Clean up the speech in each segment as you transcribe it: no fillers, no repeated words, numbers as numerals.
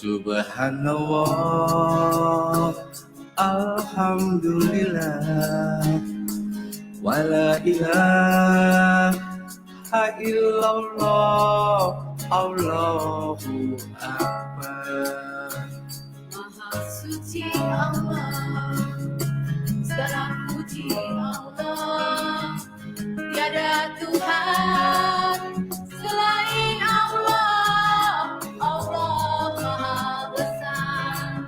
Subhanallah, Alhamdulillah, wala ilaha illallah, Allahu Akbar. Maha suci Allah, segala puji Allah, tiada Tuhan selain Allah, Allah Maha Besar.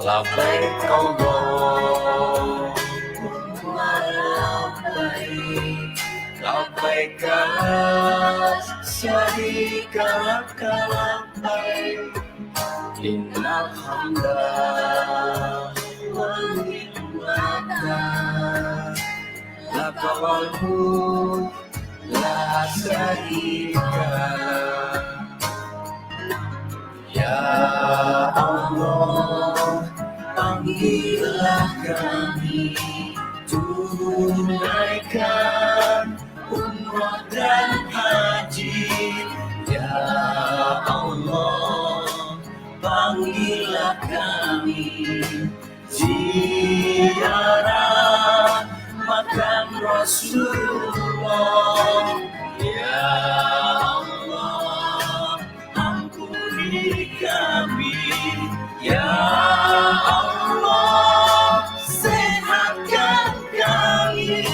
Labbaik Allahumma labbaik, labbaik la syarika laka labbaik, innal hamda wal ni'mata laka wal mulk la syarika lak. Ya Allah, panggillah kami, tunaikan umrah dan haji. Ya Allah, panggillah kami, ziarah makam Rasulullah. Ya Allah, ampuni kami. Ya Allah, sehatkan kami.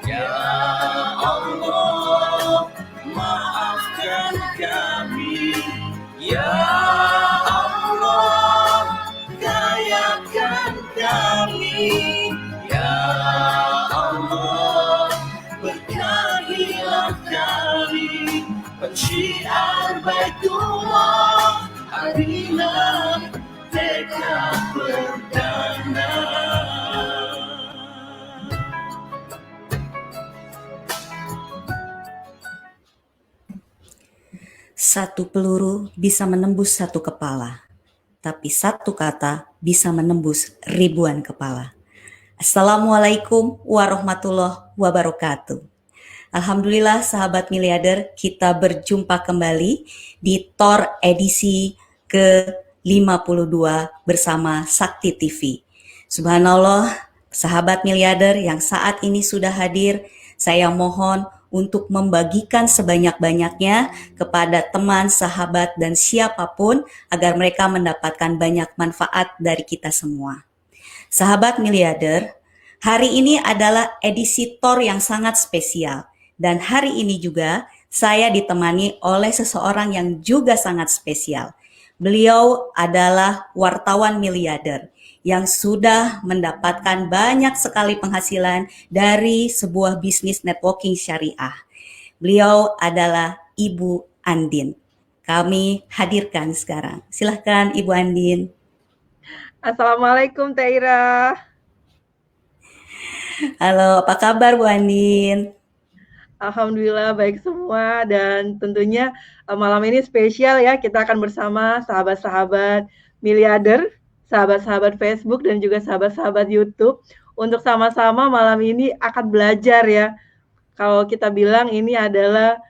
Ya Allah, maafkan kami. Ya Allah, kayakan kami. Ya Allah, berkahilah kami. Pensyiar Baitullah, Arina Teka Perdana. Satu peluru bisa menembus satu kepala, tapi satu kata bisa menembus ribuan kepala. Assalamualaikum warahmatullahi wabarakatuh. Alhamdulillah sahabat miliarder, kita berjumpa kembali di TOR edisi ke-52 bersama Sakti TV. Subhanallah, sahabat miliarder yang saat ini sudah hadir, saya mohon untuk membagikan sebanyak-banyaknya kepada teman, sahabat, dan siapapun agar mereka mendapatkan banyak manfaat dari kita semua. Sahabat miliarder, hari ini adalah edisi TOR yang sangat spesial. Dan hari ini juga saya ditemani oleh seseorang yang juga sangat spesial. Beliau adalah wartawan miliarder yang sudah mendapatkan banyak sekali penghasilan dari sebuah bisnis networking syariah. Beliau adalah Ibu Andin. Kami hadirkan sekarang. Silahkan Ibu Andin. Assalamualaikum Teh Ira. Halo, apa kabar Bu Andin? Alhamdulillah baik semua, dan tentunya malam ini spesial ya, kita akan bersama sahabat-sahabat miliarder, sahabat-sahabat Facebook dan juga sahabat-sahabat YouTube untuk sama-sama malam ini akan belajar ya. Kalau kita bilang ini adalah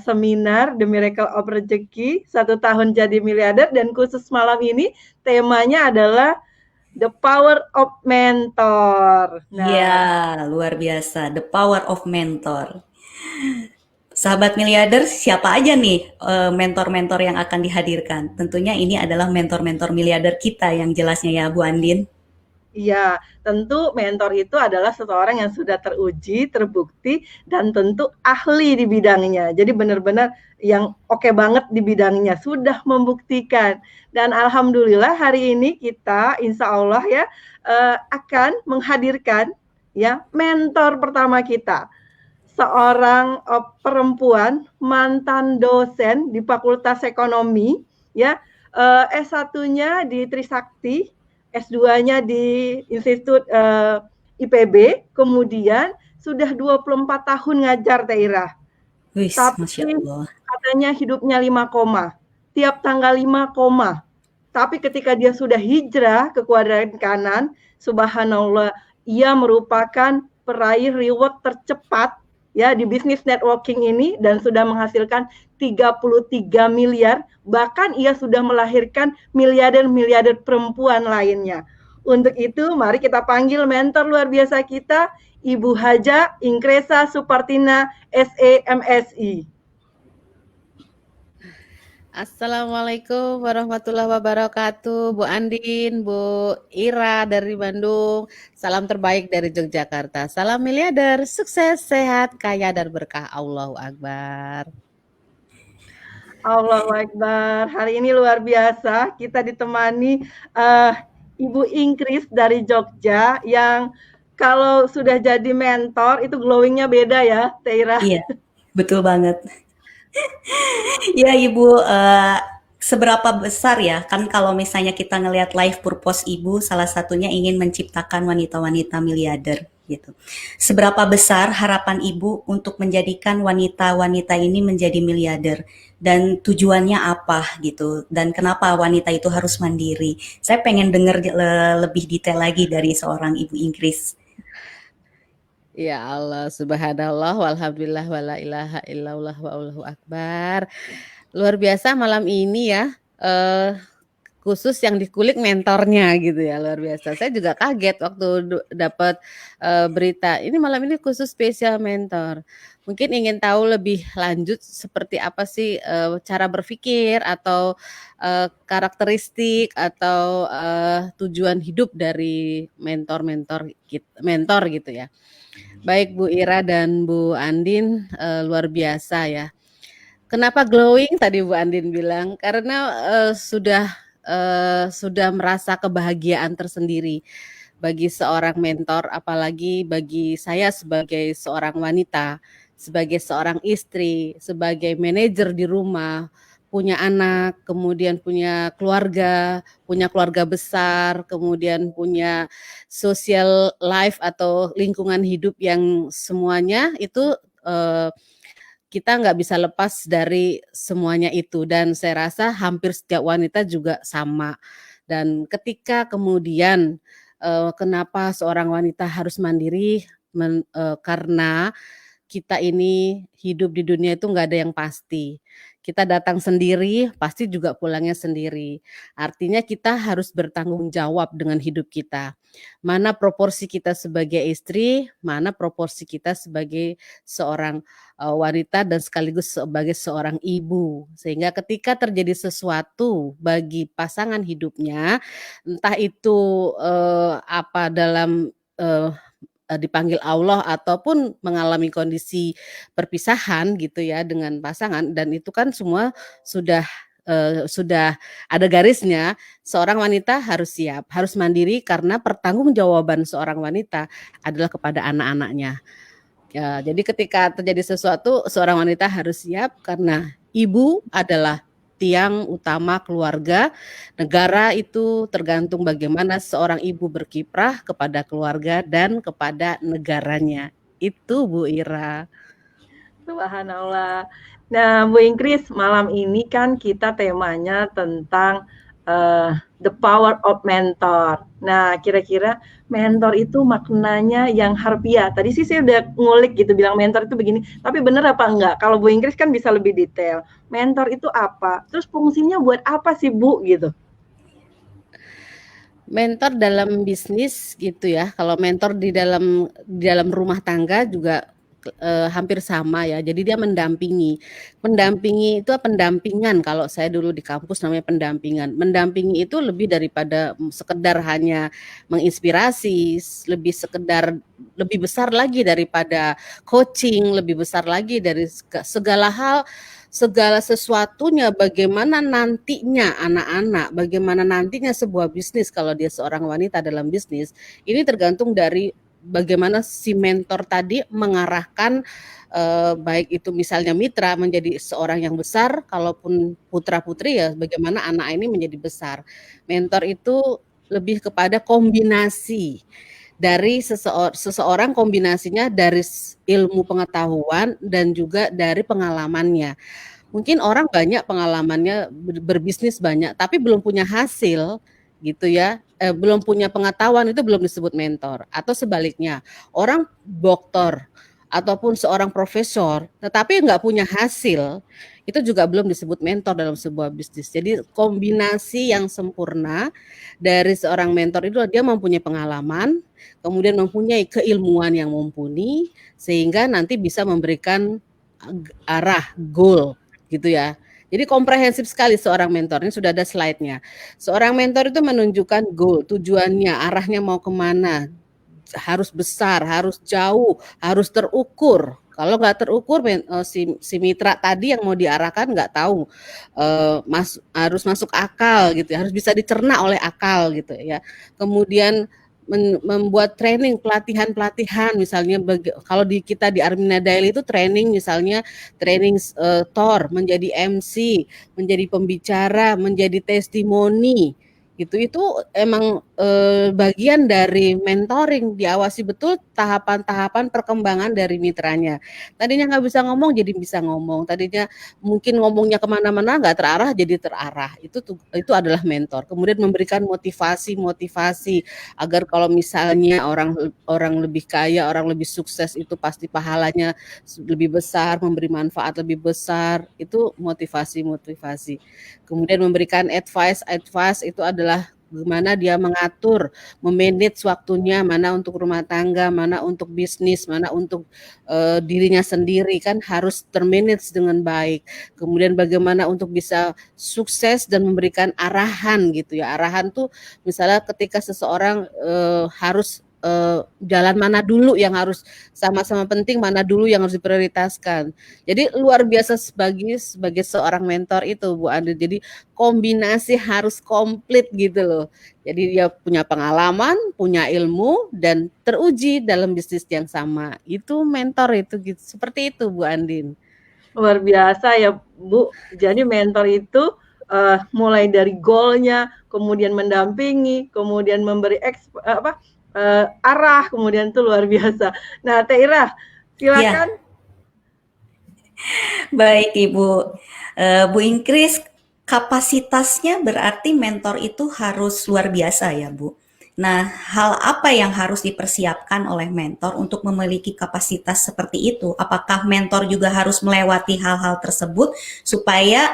seminar The Miracle of Rezeki 1 tahun jadi miliarder, dan khusus malam ini temanya adalah The Power of Mentor. Ya, luar biasa. The Power of Mentor. Sahabat miliarder, siapa aja nih mentor-mentor yang akan dihadirkan? Tentunya ini adalah mentor-mentor miliarder kita yang jelasnya ya Bu Andin. Iya, tentu mentor itu adalah seseorang yang sudah teruji, terbukti, dan tentu ahli di bidangnya. Jadi benar-benar yang oke banget di bidangnya, sudah membuktikan. Dan alhamdulillah hari ini kita insya Allah ya akan menghadirkan ya mentor pertama kita. Seorang perempuan mantan dosen di Fakultas Ekonomi ya, S1-nya di Trisakti, S2-nya di Institut IPB, kemudian sudah 24 tahun ngajar Teh Ira. Tapi Masya Allah. katanya hidupnya 5 koma, tiap tanggal 5 koma. Tapi ketika dia sudah hijrah ke kuadran kanan, subhanallah, ia merupakan peraih reward tercepat ya di bisnis networking ini dan sudah menghasilkan 33 miliar, bahkan ia sudah melahirkan miliarder-miliarder perempuan lainnya. Untuk itu, mari kita panggil mentor luar biasa kita, Ibu Haja Inkresa Supartina, SE MSI. Assalamualaikum warahmatullahi wabarakatuh, Bu Andin, Bu Ira dari Bandung. Salam terbaik dari Yogyakarta. Salam miliarder, sukses, sehat, kaya, dan berkah. Allahu Akbar. Allahu Akbar. Hari ini luar biasa. Kita ditemani Ibu Ingkris dari Jogja yang kalau sudah jadi mentor itu glowingnya beda ya, Teira. Iya, betul banget. Ya Ibu, seberapa besar ya, kan kalau misalnya kita ngelihat life purpose Ibu, salah satunya ingin menciptakan wanita-wanita miliarder gitu. Seberapa besar harapan Ibu untuk menjadikan wanita-wanita ini menjadi miliarder, dan tujuannya apa gitu, dan kenapa wanita itu harus mandiri? Saya pengen dengar lebih detail lagi dari seorang Ibu Ingkris. Ya Allah, subhanallah, walhamdulillah, wala ilaha illallah, wa Allahu Akbar. Luar biasa malam ini ya, khusus yang dikulik mentornya gitu ya, luar biasa. Saya juga kaget waktu dapat berita, ini malam ini khusus spesial mentor. Mungkin ingin tahu lebih lanjut seperti apa sih cara berpikir atau karakteristik atau tujuan hidup dari mentor gitu ya. Baik Bu Ira dan Bu Andin, luar biasa ya. Kenapa glowing tadi Bu Andin bilang? Karena sudah merasa kebahagiaan tersendiri bagi seorang mentor, apalagi bagi saya sebagai seorang wanita, sebagai seorang istri, sebagai manajer di rumah, punya anak, kemudian punya keluarga besar, kemudian punya social life atau lingkungan hidup yang semuanya itu kita nggak bisa lepas dari semuanya itu, dan saya rasa hampir setiap wanita juga sama. Dan ketika kemudian kenapa seorang wanita harus mandiri, karena kita ini hidup di dunia itu nggak ada yang pasti. Kita datang sendiri, pasti juga pulangnya sendiri. Artinya kita harus bertanggung jawab dengan hidup kita. Mana proporsi kita sebagai istri, mana proporsi kita sebagai seorang wanita dan sekaligus sebagai seorang ibu. Sehingga ketika terjadi sesuatu bagi pasangan hidupnya, entah itu apa dalam dipanggil Allah ataupun mengalami kondisi perpisahan gitu ya dengan pasangan, dan itu kan semua sudah ada garisnya. Seorang wanita harus siap, harus mandiri, karena pertanggungjawaban seorang wanita adalah kepada anak-anaknya. Ya, jadi ketika terjadi sesuatu, seorang wanita harus siap karena ibu adalah tiang utama keluarga. Negara itu tergantung bagaimana seorang ibu berkiprah kepada keluarga dan kepada negaranya. Itu Bu Ira. Subhanallah. Nah, Bu Ingkris, malam ini kan kita temanya tentang the power of mentor. Nah, kira-kira mentor itu maknanya yang harfiah. Tadi sih saya udah ngulik gitu, bilang mentor itu begini. Tapi bener apa enggak? Kalau Bu Ingkris kan bisa lebih detail. Mentor itu apa? Terus fungsinya buat apa sih Bu gitu? Mentor dalam bisnis gitu ya. Kalau mentor di dalam rumah tangga juga hampir sama ya. Jadi dia mendampingi. Mendampingi itu pendampingan. Kalau saya dulu di kampus namanya pendampingan. Mendampingi itu lebih daripada sekedar hanya menginspirasi, lebih besar lagi daripada coaching, lebih besar lagi dari segala hal, segala sesuatunya. Bagaimana nantinya anak-anak, bagaimana nantinya sebuah bisnis kalau dia seorang wanita dalam bisnis, ini tergantung dari bagaimana si mentor tadi mengarahkan baik itu misalnya mitra menjadi seorang yang besar, kalaupun putra-putri ya bagaimana anak ini menjadi besar. Mentor itu lebih kepada kombinasi dari seseorang, kombinasinya dari ilmu pengetahuan dan juga dari pengalamannya. Mungkin orang banyak pengalamannya berbisnis banyak tapi belum punya hasil gitu ya, belum punya pengetahuan, itu belum disebut mentor. Atau sebaliknya, orang doktor ataupun seorang profesor, tetapi nggak punya hasil, itu juga belum disebut mentor dalam sebuah bisnis. Jadi kombinasi yang sempurna dari seorang mentor itu dia mempunyai pengalaman, kemudian mempunyai keilmuan yang mumpuni, sehingga nanti bisa memberikan arah, goal, gitu ya. Jadi komprehensif sekali seorang mentor, ini sudah ada slide-nya. Seorang mentor itu menunjukkan goal, tujuannya, arahnya mau kemana, harus besar, harus jauh, harus terukur. Kalau nggak terukur, si mitra tadi yang mau diarahkan nggak tahu, harus masuk akal gitu, harus bisa dicerna oleh akal gitu ya. Kemudian membuat training, pelatihan misalnya kalau kita di Armina Daily itu training misalnya training TOR, menjadi MC, menjadi pembicara, menjadi testimoni gitu. Itu emang bagian dari mentoring, diawasi betul tahapan-tahapan perkembangan dari mitranya. Tadinya nggak bisa ngomong jadi bisa ngomong, tadinya mungkin ngomongnya kemana-mana nggak terarah jadi terarah. Itu adalah mentor. Kemudian memberikan motivasi agar kalau misalnya orang lebih kaya, orang lebih sukses itu pasti pahalanya lebih besar, memberi manfaat lebih besar. Itu motivasi. Kemudian memberikan advice itu adalah gimana dia mengatur, memanage waktunya, mana untuk rumah tangga, mana untuk bisnis, mana untuk dirinya sendiri, kan harus termanage dengan baik. Kemudian bagaimana untuk bisa sukses dan memberikan arahan gitu ya. Arahan tuh misalnya ketika seseorang harus jalan mana dulu yang harus sama-sama penting, mana dulu yang harus diprioritaskan. Jadi luar biasa sebagai seorang mentor itu Bu Andi. Jadi kombinasi harus komplit gitu loh. Jadi dia punya pengalaman, punya ilmu dan teruji dalam bisnis yang sama. Itu mentor itu gitu. Seperti itu Bu Andin. Luar biasa ya Bu. Jadi mentor itu mulai dari goalnya, kemudian mendampingi, kemudian memberi arah, kemudian itu luar biasa. Nah, Teh Ira, silakan. Ya. Baik Ibu, Bu Ingkris, kapasitasnya berarti mentor itu harus luar biasa ya Bu. Nah, hal apa yang harus dipersiapkan oleh mentor untuk memiliki kapasitas seperti itu? Apakah mentor juga harus melewati hal-hal tersebut supaya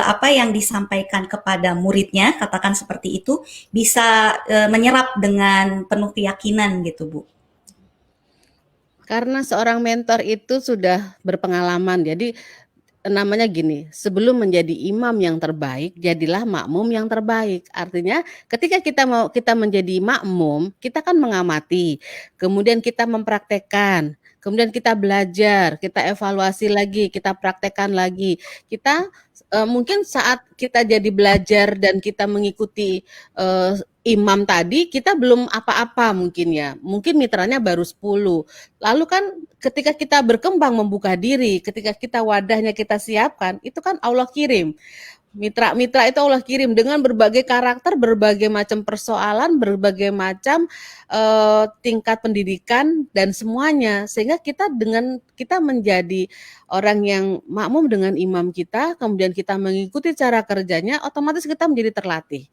apa yang disampaikan kepada muridnya, katakan seperti itu, bisa menyerap dengan penuh keyakinan gitu Bu? Karena seorang mentor itu sudah berpengalaman, jadi namanya gini, sebelum menjadi imam yang terbaik, jadilah makmum yang terbaik. Artinya ketika kita menjadi makmum, kita kan mengamati, kemudian kita mempraktekkan, kemudian kita belajar, kita evaluasi lagi, kita praktekkan lagi. Kita mungkin saat kita jadi belajar dan kita mengikuti imam tadi, kita belum apa-apa mungkin ya. Mungkin mitranya baru 10. Lalu kan ketika kita berkembang membuka diri, ketika kita wadahnya kita siapkan, itu kan Allah kirim. Mitra-mitra itu Allah kirim dengan berbagai karakter, berbagai macam persoalan, berbagai macam tingkat pendidikan dan semuanya. Sehingga kita menjadi orang yang makmum dengan imam kita, kemudian kita mengikuti cara kerjanya, otomatis kita menjadi terlatih.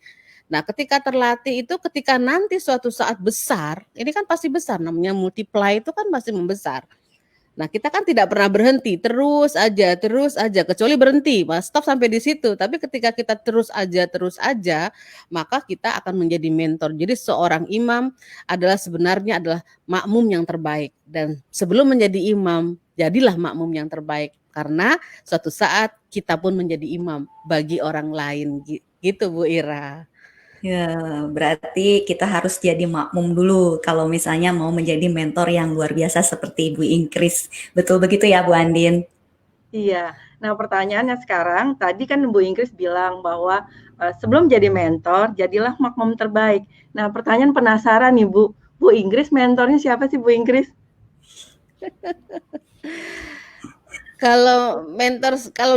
Nah, ketika terlatih itu ketika nanti suatu saat besar, ini kan pasti besar, namanya multiply itu kan pasti membesar. Nah, kita kan tidak pernah berhenti, terus aja, kecuali berhenti, stop sampai di situ. Tapi ketika kita terus aja, maka kita akan menjadi mentor. Jadi seorang imam sebenarnya adalah makmum yang terbaik. Dan sebelum menjadi imam, jadilah makmum yang terbaik. Karena suatu saat kita pun menjadi imam bagi orang lain. Gitu Bu Ira. Ya, berarti kita harus jadi makmum dulu kalau misalnya mau menjadi mentor yang luar biasa seperti Ibu Ingkris. Betul begitu ya Bu Andin? Iya. Nah, pertanyaannya sekarang, tadi kan Bu Ingkris bilang bahwa sebelum jadi mentor, jadilah makmum terbaik. Nah, pertanyaan penasaran nih Bu. Bu Ingkris mentornya siapa sih Bu Ingkris? Kalau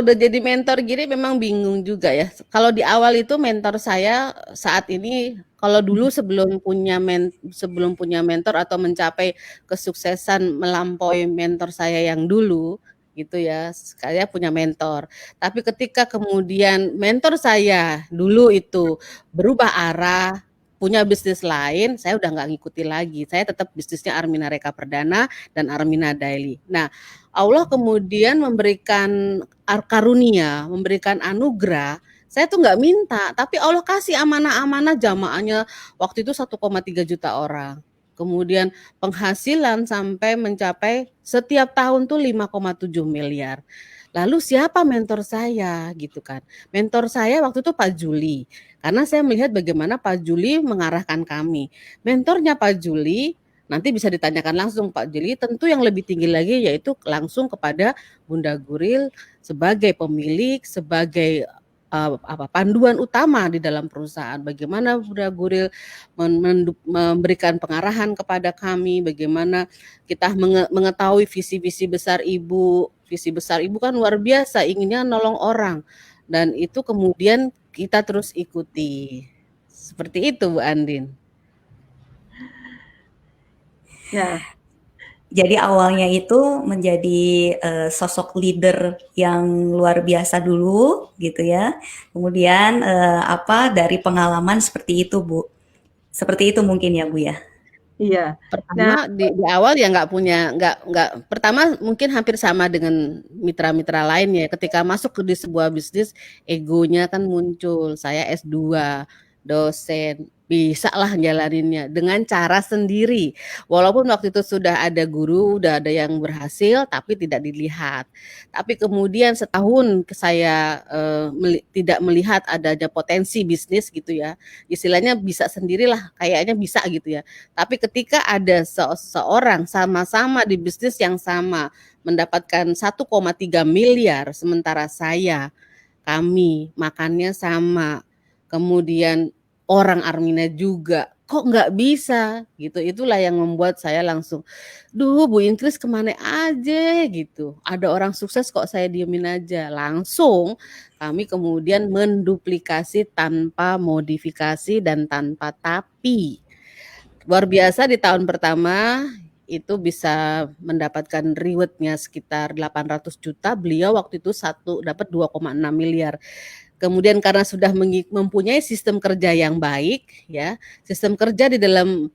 udah jadi mentor gini memang bingung juga ya. Kalau di awal itu mentor saya saat ini, kalau dulu sebelum punya mentor atau mencapai kesuksesan melampaui mentor saya yang dulu gitu ya, saya punya mentor. Tapi ketika kemudian mentor saya dulu itu berubah arah, punya bisnis lain, saya udah nggak ngikuti lagi. Saya tetap bisnisnya Armina Reka Perdana dan Armina Daily. Nah, Allah kemudian memberikan karunia, memberikan anugerah. Saya tuh nggak minta, tapi Allah kasih amanah-amanah jamaahnya waktu itu 1,3 juta orang. Kemudian penghasilan sampai mencapai setiap tahun tuh 5,7 miliar. Lalu siapa mentor saya gitu kan? Mentor saya waktu itu Pak Juli. Karena saya melihat bagaimana Pak Juli mengarahkan kami. Mentornya Pak Juli nanti bisa ditanyakan langsung Pak Juli, tentu yang lebih tinggi lagi yaitu langsung kepada Bunda Guril sebagai pemilik, sebagai panduan utama di dalam perusahaan. Bagaimana Bunda Guril memberikan pengarahan kepada kami, bagaimana kita mengetahui visi-visi besar Ibu. Visi besar Ibu kan luar biasa, inginnya nolong orang. Dan itu kemudian kita terus ikuti. Seperti itu Bu Andin. Nah, jadi awalnya itu menjadi sosok leader yang luar biasa dulu gitu ya. Kemudian dari pengalaman seperti itu Bu. Seperti itu mungkin ya Bu ya. iya. Pertama di awal ya nggak pertama mungkin hampir sama dengan mitra-mitra lain ya. Ketika masuk di sebuah bisnis, egonya kan muncul. Saya S2, dosen, bisa lah jalaninnya dengan cara sendiri. Walaupun waktu itu sudah ada guru, udah ada yang berhasil, tapi tidak dilihat. Tapi kemudian setahun saya tidak melihat adanya potensi bisnis gitu ya. Istilahnya bisa sendirilah, kayaknya bisa gitu ya. Tapi ketika ada seorang sama-sama di bisnis yang sama mendapatkan 1,3 miliar, sementara kami makannya sama, kemudian orang Armina juga, kok nggak bisa gitu. Itulah yang membuat saya langsung, duh Bu Inkris kemana aja gitu. Ada orang sukses kok saya diemin aja. Langsung kami kemudian menduplikasi tanpa modifikasi dan tanpa tapi. Luar biasa di tahun pertama itu bisa mendapatkan rewardnya sekitar 800 juta. Beliau waktu itu dapat 2,6 miliar. Kemudian karena sudah mempunyai sistem kerja yang baik, ya, sistem kerja di dalam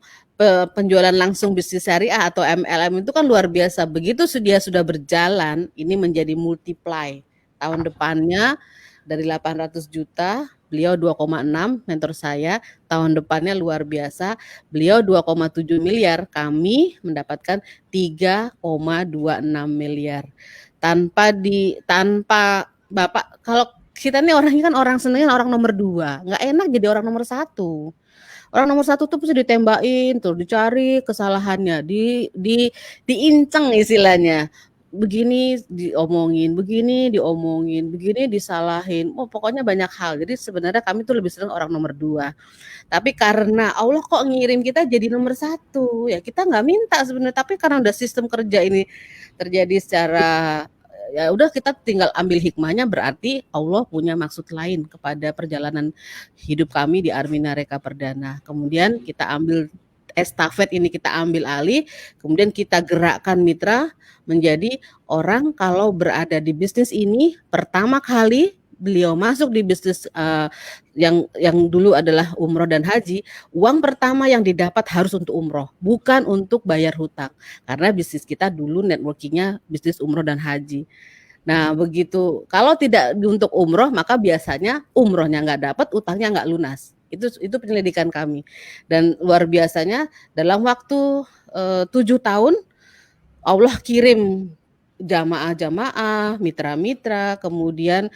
penjualan langsung bisnis syariah atau MLM itu kan luar biasa. Begitu dia sudah berjalan, ini menjadi multiply. Tahun depannya dari 800 juta, beliau 2,6, mentor saya. Tahun depannya luar biasa, beliau 2,7 miliar, kami mendapatkan 3,26 miliar. Tanpa Bapak, kalau kita nih orangnya kan orang senengnya orang nomor 2, nggak enak jadi orang nomor 1. Orang nomor 1 tuh bisa ditembakin, tuh dicari kesalahannya, diinceng istilahnya. Begini diomongin, begini disalahin. Pokoknya banyak hal. Jadi sebenarnya kami tuh lebih senang orang nomor 2. Tapi karena Allah kok ngirim kita jadi nomor 1, ya kita nggak minta sebenarnya. Tapi karena udah sistem kerja ini terjadi secara ya udah kita tinggal ambil hikmahnya, berarti Allah punya maksud lain kepada perjalanan hidup kami di Armina Reka Perdana. Kemudian kita ambil estafet ini, kita ambil alih, kemudian kita gerakkan mitra menjadi orang kalau berada di bisnis ini pertama kali beliau masuk di bisnis yang dulu adalah umroh dan haji, uang pertama yang didapat harus untuk umroh, bukan untuk bayar hutang. Karena bisnis kita dulu networkingnya bisnis umroh dan haji. Nah begitu, kalau tidak untuk umroh maka biasanya umrohnya nggak dapat, utangnya nggak lunas. Itu penyelidikan kami. Dan luar biasanya dalam waktu 7 tahun Allah kirim jamaah-jamaah, mitra-mitra, kemudian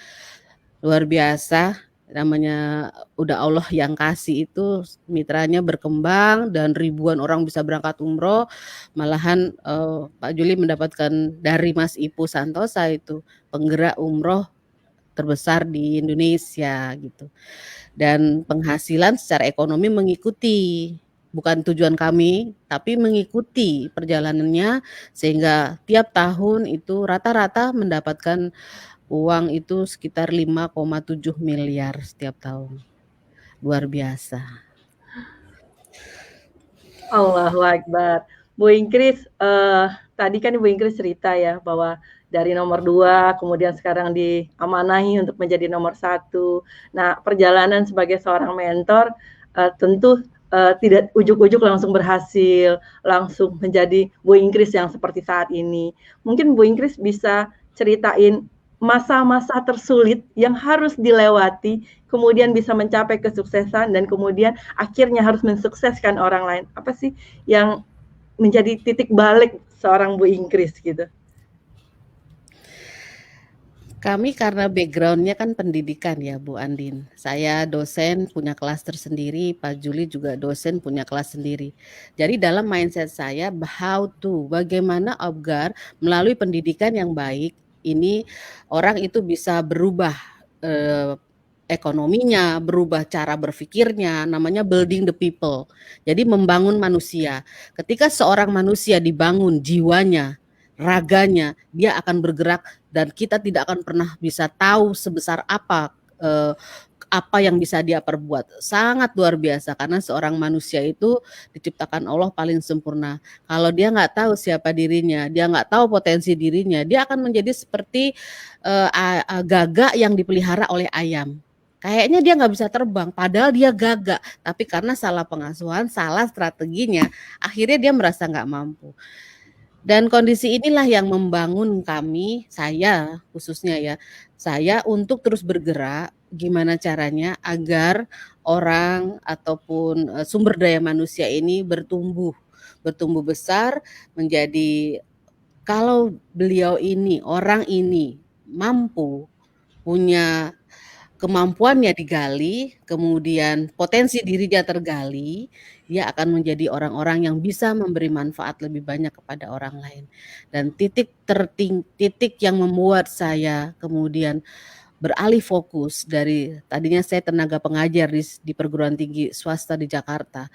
luar biasa, namanya udah Allah yang kasih itu, mitranya berkembang dan ribuan orang bisa berangkat umroh. Malahan Pak Juli mendapatkan dari Mas Ipu Santosa itu penggerak umroh terbesar di Indonesia gitu. Dan penghasilan secara ekonomi mengikuti, bukan tujuan kami, tapi mengikuti perjalanannya, sehingga tiap tahun itu rata-rata mendapatkan uang itu sekitar 5,7 miliar setiap tahun. Luar biasa. Allahu Akbar. Bu Inkris, tadi kan Ibu Inkris cerita ya bahwa dari nomor 2 kemudian sekarang diamanahi untuk menjadi nomor 1. Nah, perjalanan sebagai seorang mentor tentu tidak ujuk-ujuk langsung berhasil, langsung menjadi Bu Ingkris yang seperti saat ini. Mungkin Bu Ingkris bisa ceritain masa-masa tersulit yang harus dilewati, kemudian bisa mencapai kesuksesan dan kemudian akhirnya harus mensukseskan orang lain. Apa sih yang menjadi titik balik seorang Bu Ingkris gitu? Kami karena background-nya kan pendidikan ya Bu Andin. Saya dosen punya kelas tersendiri, Pak Juli juga dosen punya kelas sendiri. Jadi dalam mindset saya bagaimana agar melalui pendidikan yang baik ini orang itu bisa berubah ekonominya, berubah cara berpikirnya, namanya building the people. Jadi membangun manusia. Ketika seorang manusia dibangun jiwanya, raganya, dia akan bergerak dan kita tidak akan pernah bisa tahu sebesar apa yang bisa dia perbuat. Sangat luar biasa karena seorang manusia itu diciptakan Allah paling sempurna. Kalau dia nggak tahu siapa dirinya, dia nggak tahu potensi dirinya, dia akan menjadi seperti gagak yang dipelihara oleh ayam. Kayaknya dia nggak bisa terbang, padahal dia gagak. Tapi karena salah pengasuhan, salah strateginya, akhirnya dia merasa nggak mampu. Dan kondisi inilah yang membangun kami, saya khususnya ya, saya untuk terus bergerak gimana caranya agar orang ataupun sumber daya manusia ini bertumbuh besar menjadi kalau beliau ini, orang ini mampu punya kemampuannya digali, kemudian potensi dirinya tergali, dia akan menjadi orang-orang yang bisa memberi manfaat lebih banyak kepada orang lain. Dan titik yang membuat saya kemudian beralih fokus dari tadinya saya tenaga pengajar di perguruan tinggi swasta di Jakarta,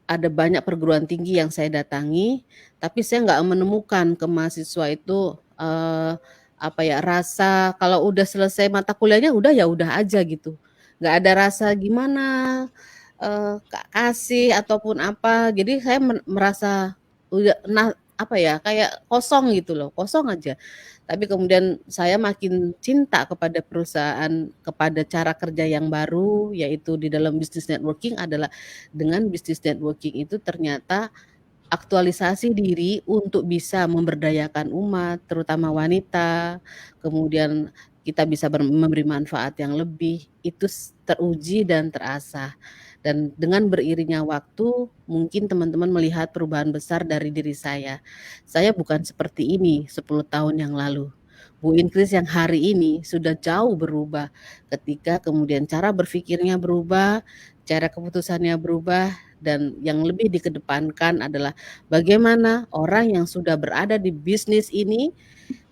ada banyak perguruan tinggi yang saya datangi, tapi saya nggak menemukan ke mahasiswa itu rasa kalau udah selesai mata kuliahnya udah ya udah aja gitu. Nggak ada rasa gimana kasih ataupun apa. Jadi saya merasa udah kayak kosong gitu loh, kosong aja. Tapi kemudian saya makin cinta kepada perusahaan, kepada cara kerja yang baru, yaitu di dalam business networking adalah dengan business networking itu ternyata aktualisasi diri untuk bisa memberdayakan umat, terutama wanita, kemudian kita bisa memberi manfaat yang lebih, itu teruji dan terasa. Dan dengan beriringnya waktu, mungkin teman-teman melihat perubahan besar dari diri saya. Saya bukan seperti ini 10 tahun yang lalu. Bu Ingkris yang hari ini sudah jauh berubah ketika kemudian cara berpikirnya berubah, cara keputusannya berubah, dan yang lebih dikedepankan adalah bagaimana orang yang sudah berada di bisnis ini,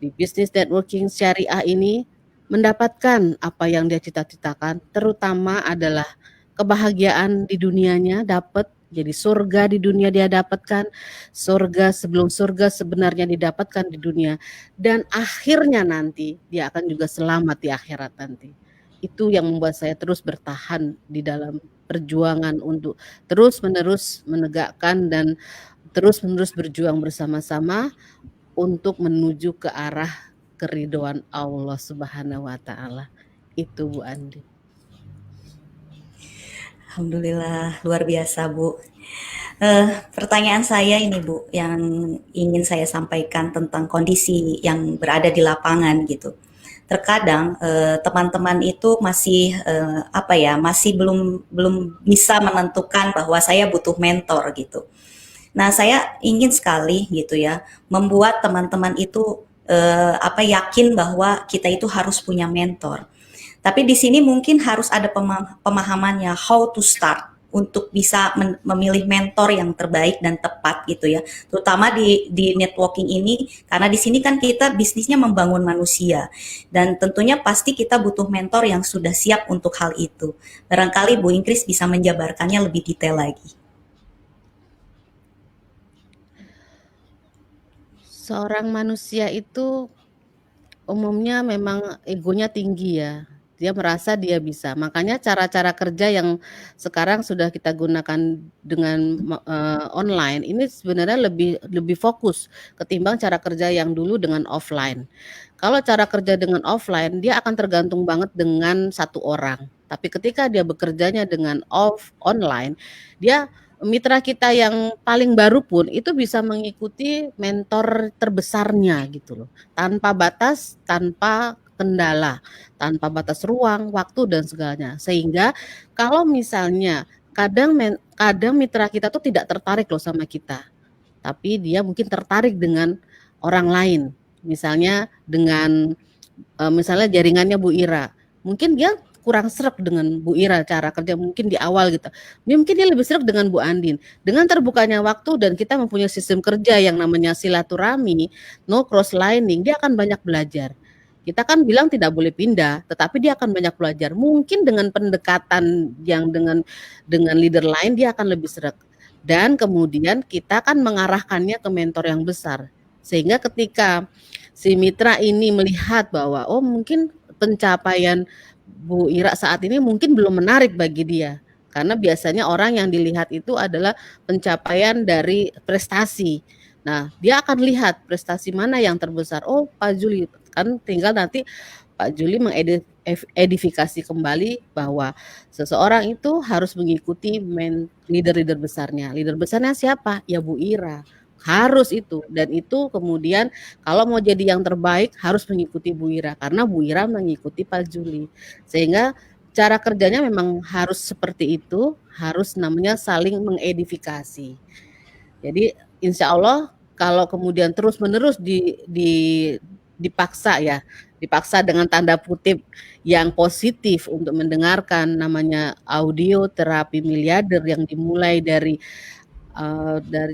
di bisnis networking syariah ini, mendapatkan apa yang dia cita-citakan, terutama adalah kebahagiaan di dunianya dapat, jadi surga di dunia dia dapatkan, surga sebelum surga sebenarnya didapatkan di dunia, dan akhirnya nanti dia akan juga selamat di akhirat nanti. Itu yang membuat saya terus bertahan di dalam perjuangan untuk terus-menerus menegakkan dan terus-menerus berjuang bersama-sama untuk menuju ke arah keridhaan Allah Subhanahu wa taala. Itu Bu Andi. Alhamdulillah, luar biasa Bu. Pertanyaan saya ini Bu, yang ingin saya sampaikan tentang kondisi yang berada di lapangan gitu. Terkadang teman-teman itu masih masih belum bisa menentukan bahwa saya butuh mentor gitu. Nah, saya ingin sekali gitu ya membuat teman-teman itu yakin bahwa kita itu harus punya mentor. Tapi di sini mungkin harus ada pemahamannya how to start untuk bisa memilih mentor yang terbaik dan tepat gitu ya, terutama di networking ini, karena di sini kan kita bisnisnya membangun manusia dan tentunya pasti kita butuh mentor yang sudah siap untuk hal itu. Barangkali Bu Ingkris bisa menjabarkannya lebih detail lagi. Seorang manusia itu umumnya memang egonya tinggi ya. Dia merasa dia bisa. Makanya cara-cara kerja yang sekarang sudah kita gunakan dengan online ini sebenarnya lebih fokus ketimbang cara kerja yang dulu dengan offline. Kalau cara kerja dengan offline dia akan tergantung banget dengan satu orang. Tapi ketika dia bekerjanya dengan online, dia mitra kita yang paling baru pun itu bisa mengikuti mentor terbesarnya gitu loh. Tanpa batas, tanpa kendala, tanpa batas ruang, waktu dan segalanya. Sehingga kalau misalnya kadang mitra kita tuh tidak tertarik loh sama kita. Tapi dia mungkin tertarik dengan orang lain. Misalnya dengan misalnya jaringannya Bu Ira. Mungkin dia kurang sreg dengan Bu Ira cara kerja mungkin di awal gitu. Mungkin dia lebih sreg dengan Bu Andin. Dengan terbukanya waktu dan kita mempunyai sistem kerja yang namanya silaturahmi, no cross lining, dia akan banyak belajar. Kita kan bilang tidak boleh pindah, tetapi dia akan banyak belajar. Mungkin dengan pendekatan yang dengan leader lain dia akan lebih sreg. Dan kemudian kita kan mengarahkannya ke mentor yang besar. Sehingga ketika si mitra ini melihat bahwa oh mungkin pencapaian Bu Ira saat ini mungkin belum menarik bagi dia. Karena biasanya orang yang dilihat itu adalah pencapaian dari prestasi. Nah, dia akan lihat prestasi mana yang terbesar. Oh, Pak Juli, kan tinggal nanti Pak Juli mengedifikasi kembali bahwa seseorang itu harus mengikuti leader-leader besarnya. Leader besarnya siapa? Ya Bu Ira. Harus itu, dan itu kemudian kalau mau jadi yang terbaik harus mengikuti Bu Ira karena Bu Ira mengikuti Pak Juli. Sehingga cara kerjanya memang harus seperti itu, harus namanya saling mengedifikasi. Jadi insya Allah kalau kemudian terus-menerus dipaksa ya, dipaksa dengan tanda kutip yang positif untuk mendengarkan namanya audio terapi miliarder yang dimulai dari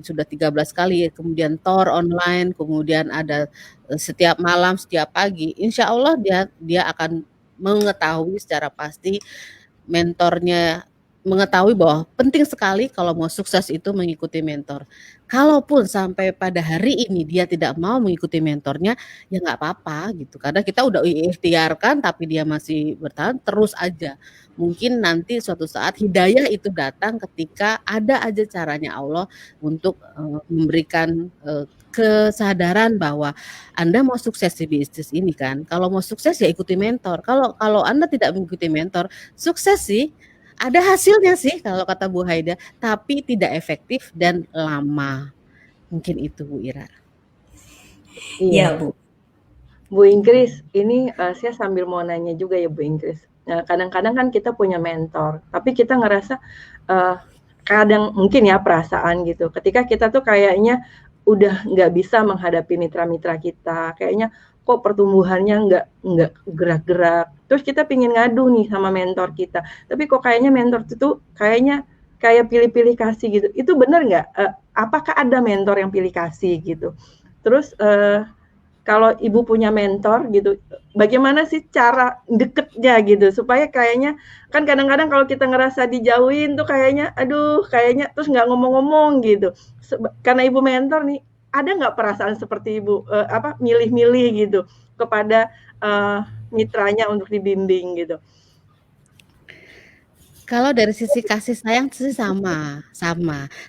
sudah 13 kali, kemudian TOR online, kemudian ada setiap malam, setiap pagi, insya Allah dia akan mengetahui secara pasti mentornya, mengetahui bahwa penting sekali kalau mau sukses itu mengikuti mentor. Kalaupun sampai pada hari ini dia tidak mau mengikuti mentornya, ya nggak apa-apa gitu. Karena kita udah ikhtiarkan tapi dia masih bertahan, terus aja. Mungkin nanti suatu saat hidayah itu datang ketika ada aja caranya Allah untuk memberikan kesadaran bahwa Anda mau sukses di bisnis ini kan. Kalau mau sukses ya ikuti mentor. Kalau Anda tidak mengikuti mentor, sukses sih. Ada hasilnya sih kalau kata Bu Haida, tapi tidak efektif dan lama. Mungkin itu Bu Ira. Iya Bu. Bu Inggris, ini saya sambil mau nanya juga ya Bu Inggris. Nah, kadang-kadang kan kita punya mentor, tapi kita ngerasa kadang mungkin ya perasaan gitu. Ketika kita tuh kayaknya udah nggak bisa menghadapi mitra-mitra kita, kayaknya kok pertumbuhannya nggak gerak-gerak. Terus kita pingin ngadu nih sama mentor kita, tapi kok kayaknya mentor itu kayaknya kayak pilih-pilih kasih gitu. Itu benar nggak? Apakah ada mentor yang pilih kasih gitu? Terus kalau Ibu punya mentor gitu, bagaimana sih cara deketnya gitu supaya kayaknya kan kadang-kadang kalau kita ngerasa dijauhin tuh kayaknya aduh kayaknya terus nggak ngomong-ngomong gitu. Karena Ibu mentor nih, ada nggak perasaan seperti Ibu milih-milih gitu kepada mitranya untuk dibimbing gitu? Kalau dari sisi kasih sayang sih sama.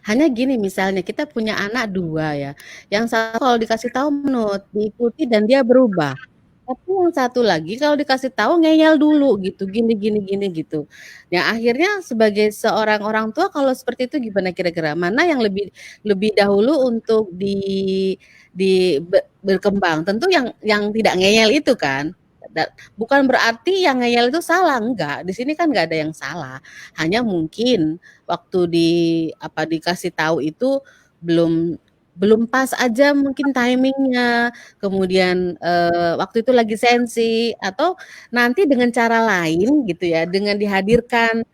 Hanya gini misalnya kita punya anak 2 ya, yang satu kalau dikasih tahu menurut diikuti dan dia berubah. Tapi yang satu lagi kalau dikasih tahu ngeyel dulu gitu, gini gitu. Nah akhirnya sebagai seorang orang tua kalau seperti itu gimana kira-kira? Mana yang lebih dahulu untuk berkembang? Tentu yang tidak ngeyel itu kan. Bukan berarti yang ngeyel itu salah, enggak. Di sini kan enggak ada yang salah. Hanya mungkin waktu dikasih tahu itu belum pas aja mungkin timingnya. Kemudian waktu itu lagi sensi atau nanti dengan cara lain gitu ya, dengan dihadirkan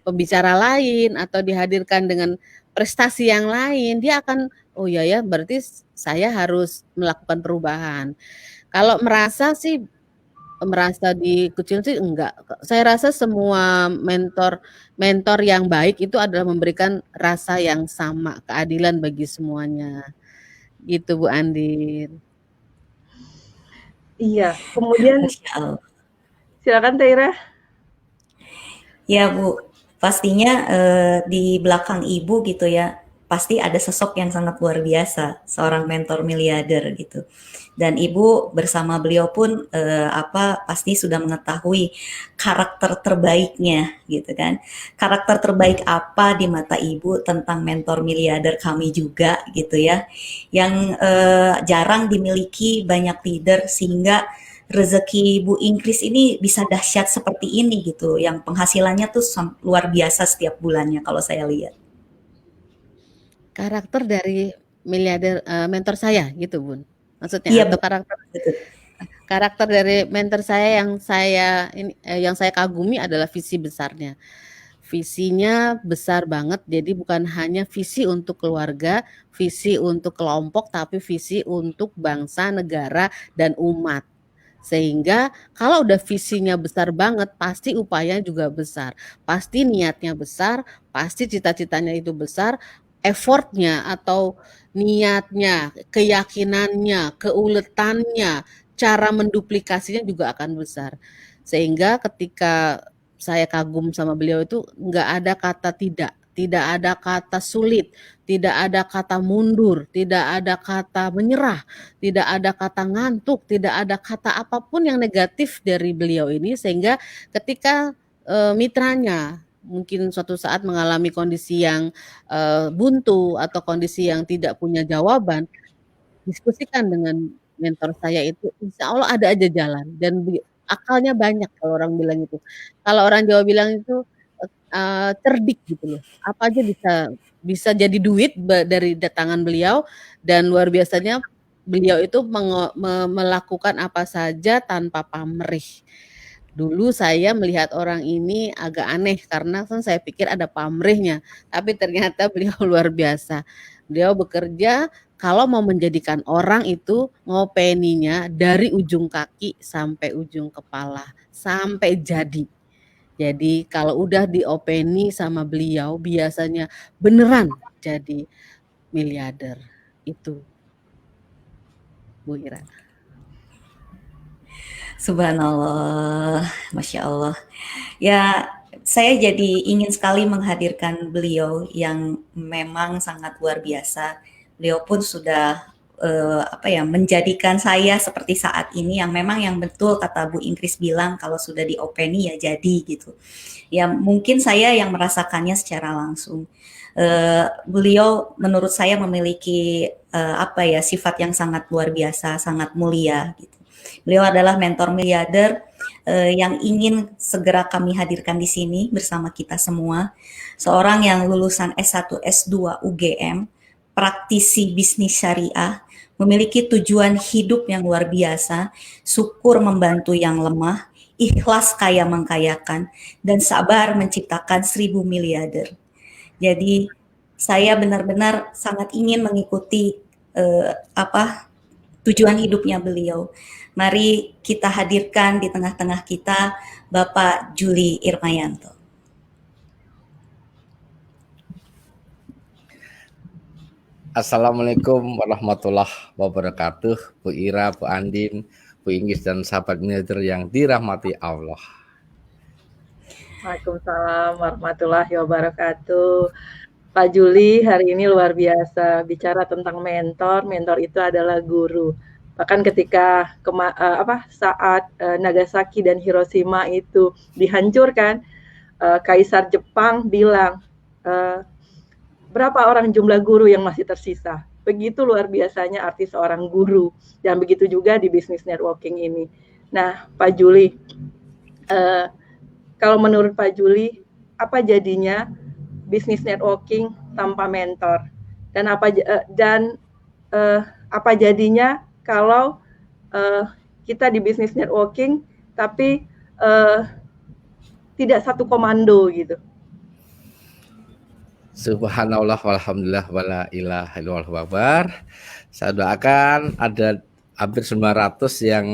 pembicara lain atau dihadirkan dengan prestasi yang lain, dia akan oh ya berarti saya harus melakukan perubahan. Kalau merasa dikucil sih enggak. Saya rasa semua mentor yang baik itu adalah memberikan rasa yang sama, keadilan bagi semuanya. Gitu Bu Andin. Iya, kemudian Masya Allah. silakan Taira. Ya Bu, pastinya di belakang Ibu gitu ya, pasti ada sosok yang sangat luar biasa, seorang mentor miliarder gitu. Dan Ibu bersama beliau pun pasti sudah mengetahui karakter terbaiknya gitu kan. Karakter terbaik apa di mata Ibu tentang mentor miliarder kami juga gitu ya. Yang jarang dimiliki banyak leader sehingga rezeki Bu Ingkris ini bisa dahsyat seperti ini gitu, yang penghasilannya tuh luar biasa setiap bulannya kalau saya lihat. Karakter dari miliarder mentor saya gitu, Bun, maksudnya? Iya Atau betul. karakter dari mentor saya yang saya kagumi adalah visi besarnya. Visinya besar banget, jadi bukan hanya visi untuk keluarga, visi untuk kelompok, tapi visi untuk bangsa, negara, dan umat. Sehingga kalau udah visinya besar banget, pasti upaya juga besar, pasti niatnya besar, pasti cita-citanya itu besar, effortnya atau niatnya, keyakinannya, keuletannya, cara menduplikasinya juga akan besar. Sehingga ketika saya kagum sama beliau itu nggak ada kata tidak ada kata sulit, tidak ada kata mundur, tidak ada kata menyerah, tidak ada kata ngantuk, tidak ada kata apapun yang negatif dari beliau ini, sehingga ketika mitranya mungkin suatu saat mengalami kondisi yang buntu atau kondisi yang tidak punya jawaban, diskusikan dengan mentor saya itu, insya Allah ada aja jalan dan akalnya banyak kalau orang bilang itu. Kalau orang Jawa bilang itu cerdik gitu loh. Apa aja bisa jadi duit dari datangan beliau, dan luar biasanya beliau itu melakukan apa saja tanpa pamrih. Dulu saya melihat orang ini agak aneh karena kan saya pikir ada pamrihnya, tapi ternyata beliau luar biasa. Beliau bekerja kalau mau menjadikan orang itu ngopeninya dari ujung kaki sampai ujung kepala, sampai jadi. Jadi kalau udah diopeni sama beliau biasanya beneran jadi miliarder. Itu Bu Ira. Subhanallah, Masya Allah. Ya, saya jadi ingin sekali menghadirkan beliau yang memang sangat luar biasa. Beliau pun sudah menjadikan saya seperti saat ini, yang memang yang betul kata Bu Ingkris bilang, kalau sudah diopeni ya jadi gitu. Ya mungkin saya yang merasakannya secara langsung. Beliau menurut saya memiliki sifat yang sangat luar biasa, sangat mulia gitu. Beliau adalah mentor miliarder yang ingin segera kami hadirkan di sini bersama kita semua. Seorang yang lulusan S1, S2 UGM, praktisi bisnis syariah, memiliki tujuan hidup yang luar biasa, syukur membantu yang lemah, ikhlas kaya mengkayakan, dan sabar menciptakan 1000 miliarder. Jadi saya benar-benar sangat ingin mengikuti tujuan hidupnya beliau. Mari kita hadirkan di tengah-tengah kita Bapak Juli Irmayanto. Assalamualaikum warahmatullahi wabarakatuh, Bu Ira, Bu Andin, Bu Inggris, dan sahabat miliarder yang dirahmati Allah. Waalaikumsalam warahmatullahi wabarakatuh. Pak Juli hari ini luar biasa bicara tentang mentor. Mentor itu adalah guru. Bahkan ketika saat Nagasaki dan Hiroshima itu dihancurkan, Kaisar Jepang bilang, berapa orang jumlah guru yang masih tersisa? Begitu luar biasanya arti seorang guru, dan begitu juga di bisnis networking ini. Nah, Pak Juli, kalau menurut Pak Juli, apa jadinya bisnis networking tanpa mentor? Dan apa jadinya kalau kita di bisnis networking tapi tidak satu komando gitu? Subhanallah walhamdulillah wala ilaha illallah. Saya doakan ada hampir 900 yang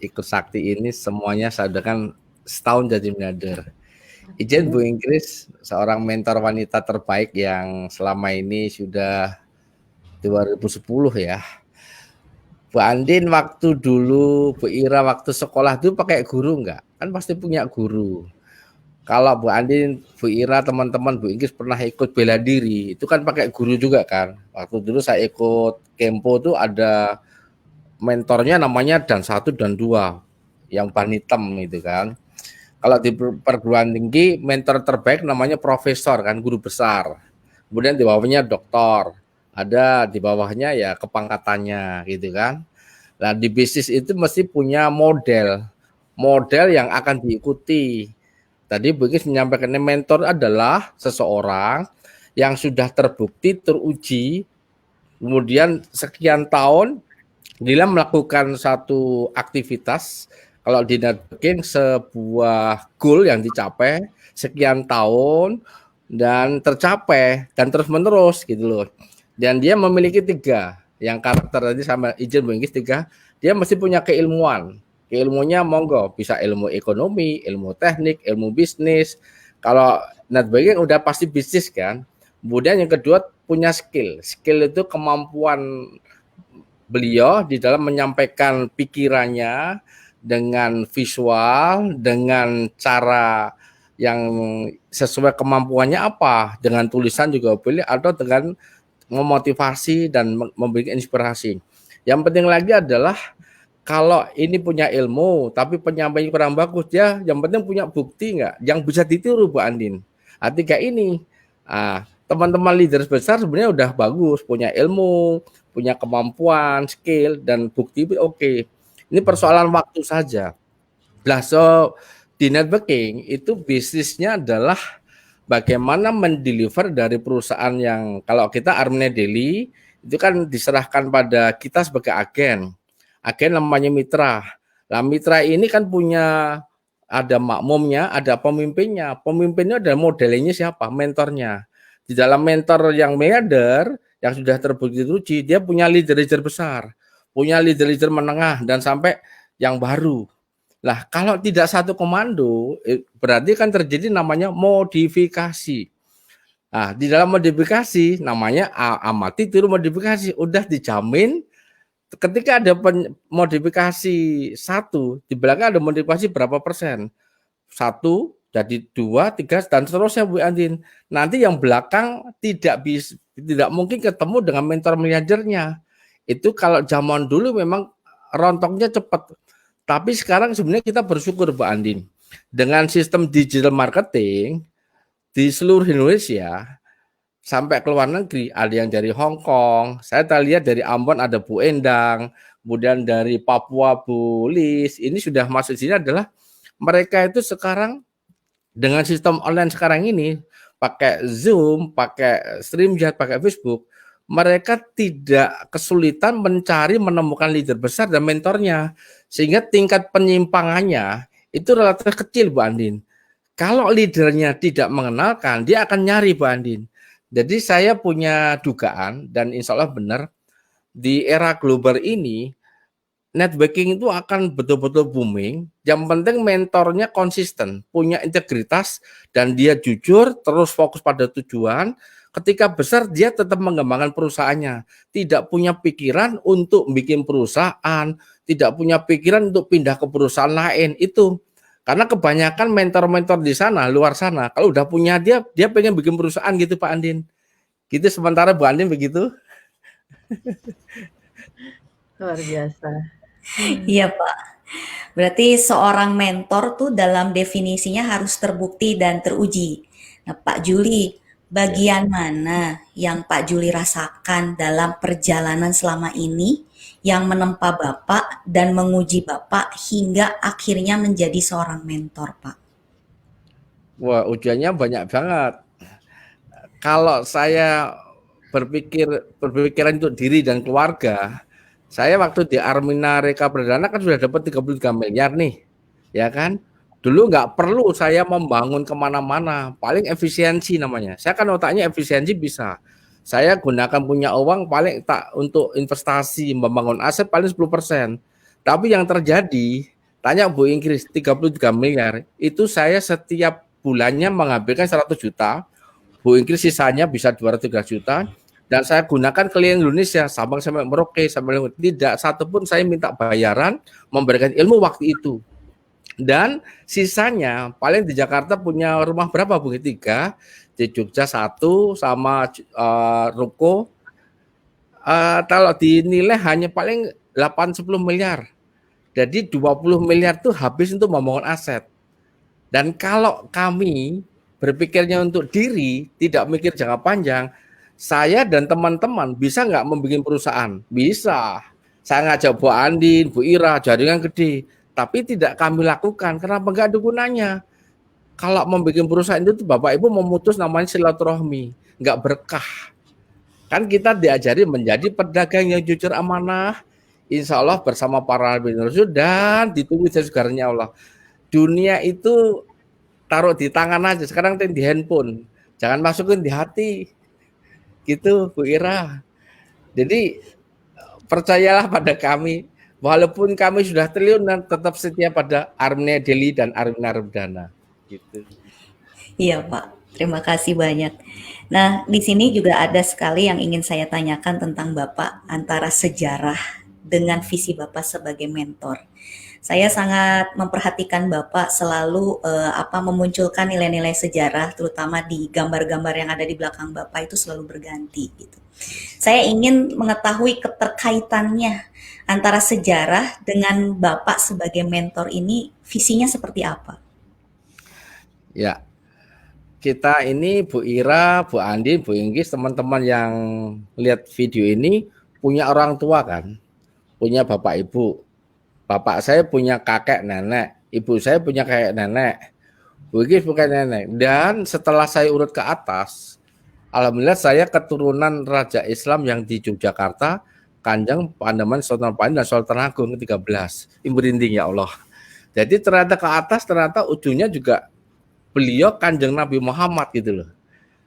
ikut sakti ini, semuanya saya doakan setahun jadi miliarder. Izin Bu Ingkris, seorang mentor wanita terbaik yang selama ini sudah 2010 ya. Bu Andin waktu dulu, Bu Ira waktu sekolah itu pakai guru enggak? Kan pasti punya guru. Kalau Bu Andin, Bu Ira, teman-teman Bu Inggris pernah ikut bela diri, itu kan pakai guru juga kan. Waktu dulu saya ikut Kempo tuh ada mentornya namanya dan 1 dan 2 yang ban hitam itu kan. Kalau di perguruan tinggi mentor terbaik namanya profesor kan, guru besar. Kemudian di bawahnya doktor, ada di bawahnya ya kepangkatannya gitu kan. Nah di bisnis itu mesti punya model yang akan diikuti. Tadi Bu Inggris menyampaikan mentor adalah seseorang yang sudah terbukti, teruji, kemudian sekian tahun dia melakukan satu aktivitas, kalau di networking sebuah goal yang dicapai sekian tahun dan tercapai dan terus menerus gitu loh. Dan dia memiliki 3 yang karakter tadi sama izin Bu Inggris 3, dia mesti punya keilmuan. Ilmunya monggo bisa ilmu ekonomi, ilmu teknik, ilmu bisnis. Kalau networking udah pasti bisnis kan. Kemudian yang kedua punya skill. Skill itu kemampuan beliau di dalam menyampaikan pikirannya dengan visual, dengan cara yang sesuai kemampuannya apa, dengan tulisan juga boleh atau dengan memotivasi dan memberikan inspirasi. Yang penting lagi adalah kalau ini punya ilmu tapi penyampaian kurang bagus, dia yang penting punya bukti enggak yang bisa ditiru Bu Andin. Tiga ini teman-teman leader besar sebenarnya udah bagus, punya ilmu, punya kemampuan, skill dan bukti oke. Ini persoalan waktu saja. Nah, so di networking itu bisnisnya adalah bagaimana mendeliver dari perusahaan yang kalau kita Armene Daily itu kan diserahkan pada kita sebagai agen. Agen namanya mitra. Nah, mitra ini kan punya ada makmumnya, ada pemimpinnya. Pemimpinnya ada modelnya siapa? Mentornya. Di dalam mentor yang leader, yang sudah terbukti dia punya leader-leader besar, punya leader-leader menengah, dan sampai yang baru. Nah, kalau tidak satu komando, berarti kan terjadi namanya modifikasi. Nah, di dalam modifikasi, namanya amati tiru modifikasi, udah dijamin ketika ada modifikasi 1, di belakang ada modifikasi berapa persen? 1, jadi 2, 3, dan seterusnya Bu Andin. Nanti yang belakang tidak mungkin ketemu dengan mentor manajernya. Itu kalau zaman dulu memang rontoknya cepat. Tapi sekarang sebenarnya kita bersyukur Bu Andin. Dengan sistem digital marketing di seluruh Indonesia, sampai ke luar negeri, ada yang dari Hong Kong, saya lihat dari Ambon ada Bu Endang, kemudian dari Papua Bu Lis, ini sudah masuk sini adalah mereka itu sekarang dengan sistem online sekarang ini, pakai Zoom, pakai StreamYard, pakai Facebook, mereka tidak kesulitan menemukan leader besar dan mentornya, sehingga tingkat penyimpangannya itu relatif kecil Bu Andin. Kalau leadernya tidak mengenalkan, dia akan nyari Bu Andin. Jadi saya punya dugaan dan insya Allah benar di era global ini networking itu akan betul-betul booming. Yang penting mentornya konsisten, punya integritas dan dia jujur, terus fokus pada tujuan. Ketika besar dia tetap mengembangkan perusahaannya, tidak punya pikiran untuk bikin perusahaan, tidak punya pikiran untuk pindah ke perusahaan lain itu. Karena kebanyakan mentor-mentor di sana, luar sana, kalau udah punya dia pengen bikin perusahaan gitu Pak Andin. Gitu sementara Bu Andin begitu. Luar biasa. Iya Pak. Berarti seorang mentor tuh dalam definisinya harus terbukti dan teruji. Nah Pak Juli, bagian mana yang Pak Juli rasakan dalam perjalanan selama ini yang menempa Bapak dan menguji Bapak hingga akhirnya menjadi seorang mentor, Pak? Wah, ujiannya banyak banget. Kalau saya berpikiran untuk diri dan keluarga, saya waktu di Armina Reka Perdana kan sudah dapat 33 miliar nih, ya kan? Dulu nggak perlu saya membangun kemana-mana, paling efisiensi namanya. Saya kan otaknya efisiensi bisa. Saya gunakan punya uang paling tak untuk investasi, membangun aset paling 10%. Tapi yang terjadi, tanya Bu Inggris, 33 miliar, itu saya setiap bulannya mengambilkan 100 juta, Bu Inggris sisanya bisa 203 juta, dan saya gunakan keliling Indonesia, Sabang sampai Merauke, sampai tidak satupun saya minta bayaran, memberikan ilmu waktu itu. Dan sisanya paling di Jakarta punya rumah berapa Bu? 3, di Jogja 1 sama ruko. Kalau dinilai hanya paling 8-10 miliar. Jadi 20 miliar itu habis untuk membangun aset. Dan kalau kami berpikirnya untuk diri, tidak mikir jangka panjang, saya dan teman-teman bisa nggak membuat perusahaan? Bisa. Saya ngajak Bu Andin, Bu Ira, jaringan gede. Tapi tidak kami lakukan. Kenapa nggak ada gunanya? Kalau membuat perusahaan itu Bapak Ibu memutus namanya silaturahmi. Nggak berkah. Kan kita diajari menjadi pedagang yang jujur amanah. Insya Allah bersama para nabi rasul dan ditunggu segarnya Allah. Dunia itu taruh di tangan aja. Sekarang di handphone. Jangan masukin di hati. Gitu Bu Ira. Jadi percayalah pada kami. Walaupun kami sudah triliunan, tetap setia pada Armenia Deli dan Armina Rebdana. Gitu. Iya Pak, terima kasih banyak. Nah, di sini juga ada sekali yang ingin saya tanyakan tentang Bapak antara sejarah dengan visi Bapak sebagai mentor. Saya sangat memperhatikan Bapak selalu memunculkan nilai-nilai sejarah, terutama di gambar-gambar yang ada di belakang Bapak itu selalu berganti gitu. Saya ingin mengetahui keterkaitannya antara sejarah dengan Bapak sebagai mentor ini, visinya seperti apa? Ya, kita ini Bu Ira, Bu Andi, Bu Inggris, teman-teman yang lihat video ini punya orang tua kan, punya bapak ibu. Bapak saya punya kakek nenek, ibu saya punya kakek nenek, Bu Inggris punya nenek. Dan setelah saya urut ke atas, alhamdulillah saya keturunan Raja Islam yang di Yogyakarta, Kanjeng Pandeman Sultan Panji dan Sultan Agung ke-13. Merinding ya Allah. Jadi ternyata ke atas ternyata ujungnya juga beliau Kanjeng Nabi Muhammad gitu loh.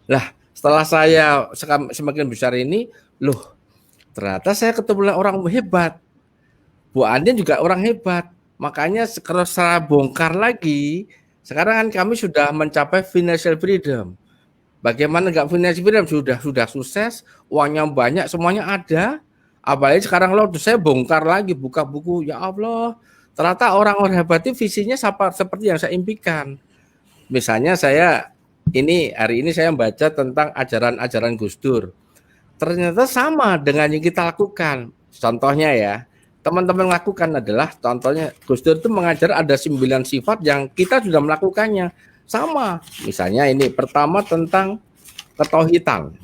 Lah, setelah saya semakin besar ini, loh, ternyata saya ketemu orang hebat. Bu Andin juga orang hebat. Makanya kalau saya bongkar lagi, sekarang kan kami sudah mencapai financial freedom. Bagaimana enggak financial freedom? Sudah sukses, uangnya banyak, semuanya ada. Apalagi sekarang loh, saya bongkar lagi, buka buku, ya Allah. Ternyata orang-orang hebat itu visinya seperti yang saya impikan. Misalnya saya hari ini saya membaca tentang ajaran-ajaran Gus Dur. Ternyata sama dengan yang kita lakukan. Contohnya ya, teman-teman lakukan adalah contohnya Gus Dur itu mengajar ada 9 sifat yang kita sudah melakukannya. Sama. Misalnya ini pertama tentang ketauhidan.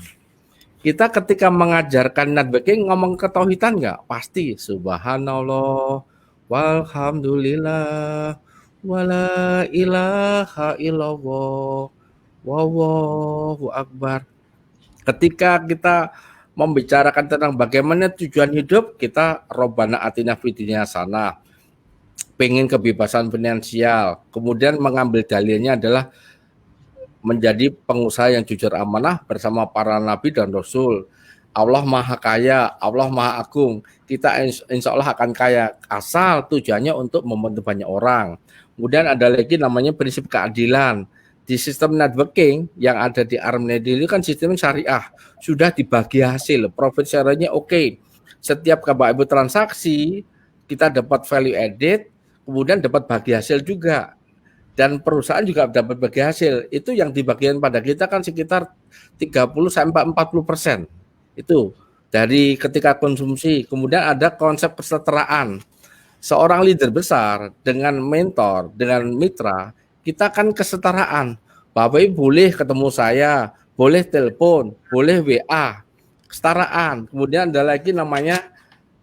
Kita ketika mengajarkan networking ngomong ketauhidan enggak? Pasti subhanallah walhamdulillah wala ilaha illallah wallahu akbar. Ketika kita membicarakan tentang bagaimana tujuan hidup, kita Robbana atina fid dunya hasanah, pengen kebebasan finansial, kemudian mengambil dalilnya adalah menjadi pengusaha yang jujur amanah bersama para nabi dan rasul. Allah Maha Kaya, Allah Maha Agung. Kita insya Allah akan kaya asal tujuannya untuk membantu banyak orang. Kemudian ada lagi namanya prinsip keadilan. Di sistem networking yang ada di Armenia Daily kan sistem syariah. Sudah dibagi hasil, profit share-nya oke. Setiap Bapak Ibu transaksi, kita dapat value added, kemudian dapat bagi hasil juga. Dan perusahaan juga dapat bagi hasil. Itu yang dibagikan pada kita kan sekitar 30-40%. Itu dari ketika konsumsi. Kemudian ada konsep kesetaraan. Seorang leader besar dengan mentor, dengan mitra, kita kan kesetaraan. Bapak Ibu boleh ketemu saya, boleh telepon, boleh WA, kesetaraan. Kemudian ada lagi namanya,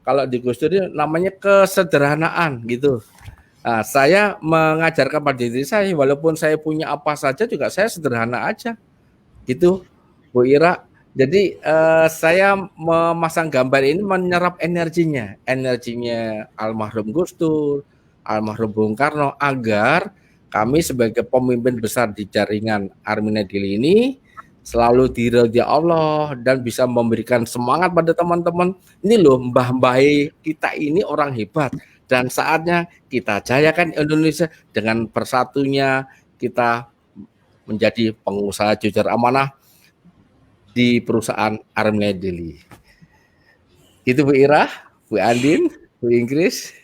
kalau di Gus Dur namanya kesederhanaan gitu. Nah, saya mengajarkan pada diri saya, walaupun saya punya apa saja juga saya sederhana aja. Gitu, Bu Ira. Jadi saya memasang gambar ini menyerap energinya almarhum Gus Dur, almarhum Bung Karno, agar kami sebagai pemimpin besar di jaringan Armenia Daily ini selalu diridhoi Allah dan bisa memberikan semangat pada teman-teman. Ini loh mbah-mbah kita ini orang hebat dan saatnya kita jayakan Indonesia dengan persatunya kita menjadi pengusaha jujur amanah di perusahaan Armenia Daily. Itu Bu Ira, Bu Andin, Bu Inggris.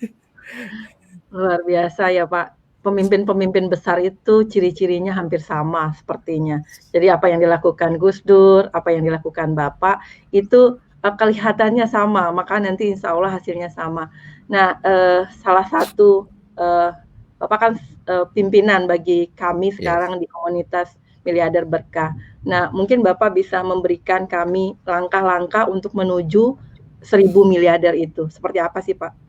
Luar biasa ya Pak. pemimpin-pemimpin besar itu ciri-cirinya hampir sama sepertinya. Jadi apa yang dilakukan Gus Dur, apa yang dilakukan Bapak itu kelihatannya sama, maka nanti insya Allah hasilnya sama. Nah, salah satu Bapak kan pimpinan bagi kami sekarang di komunitas Miliarder Berkah. Nah, mungkin Bapak bisa memberikan kami langkah-langkah untuk menuju 1.000 miliarder itu. Seperti apa sih, Pak?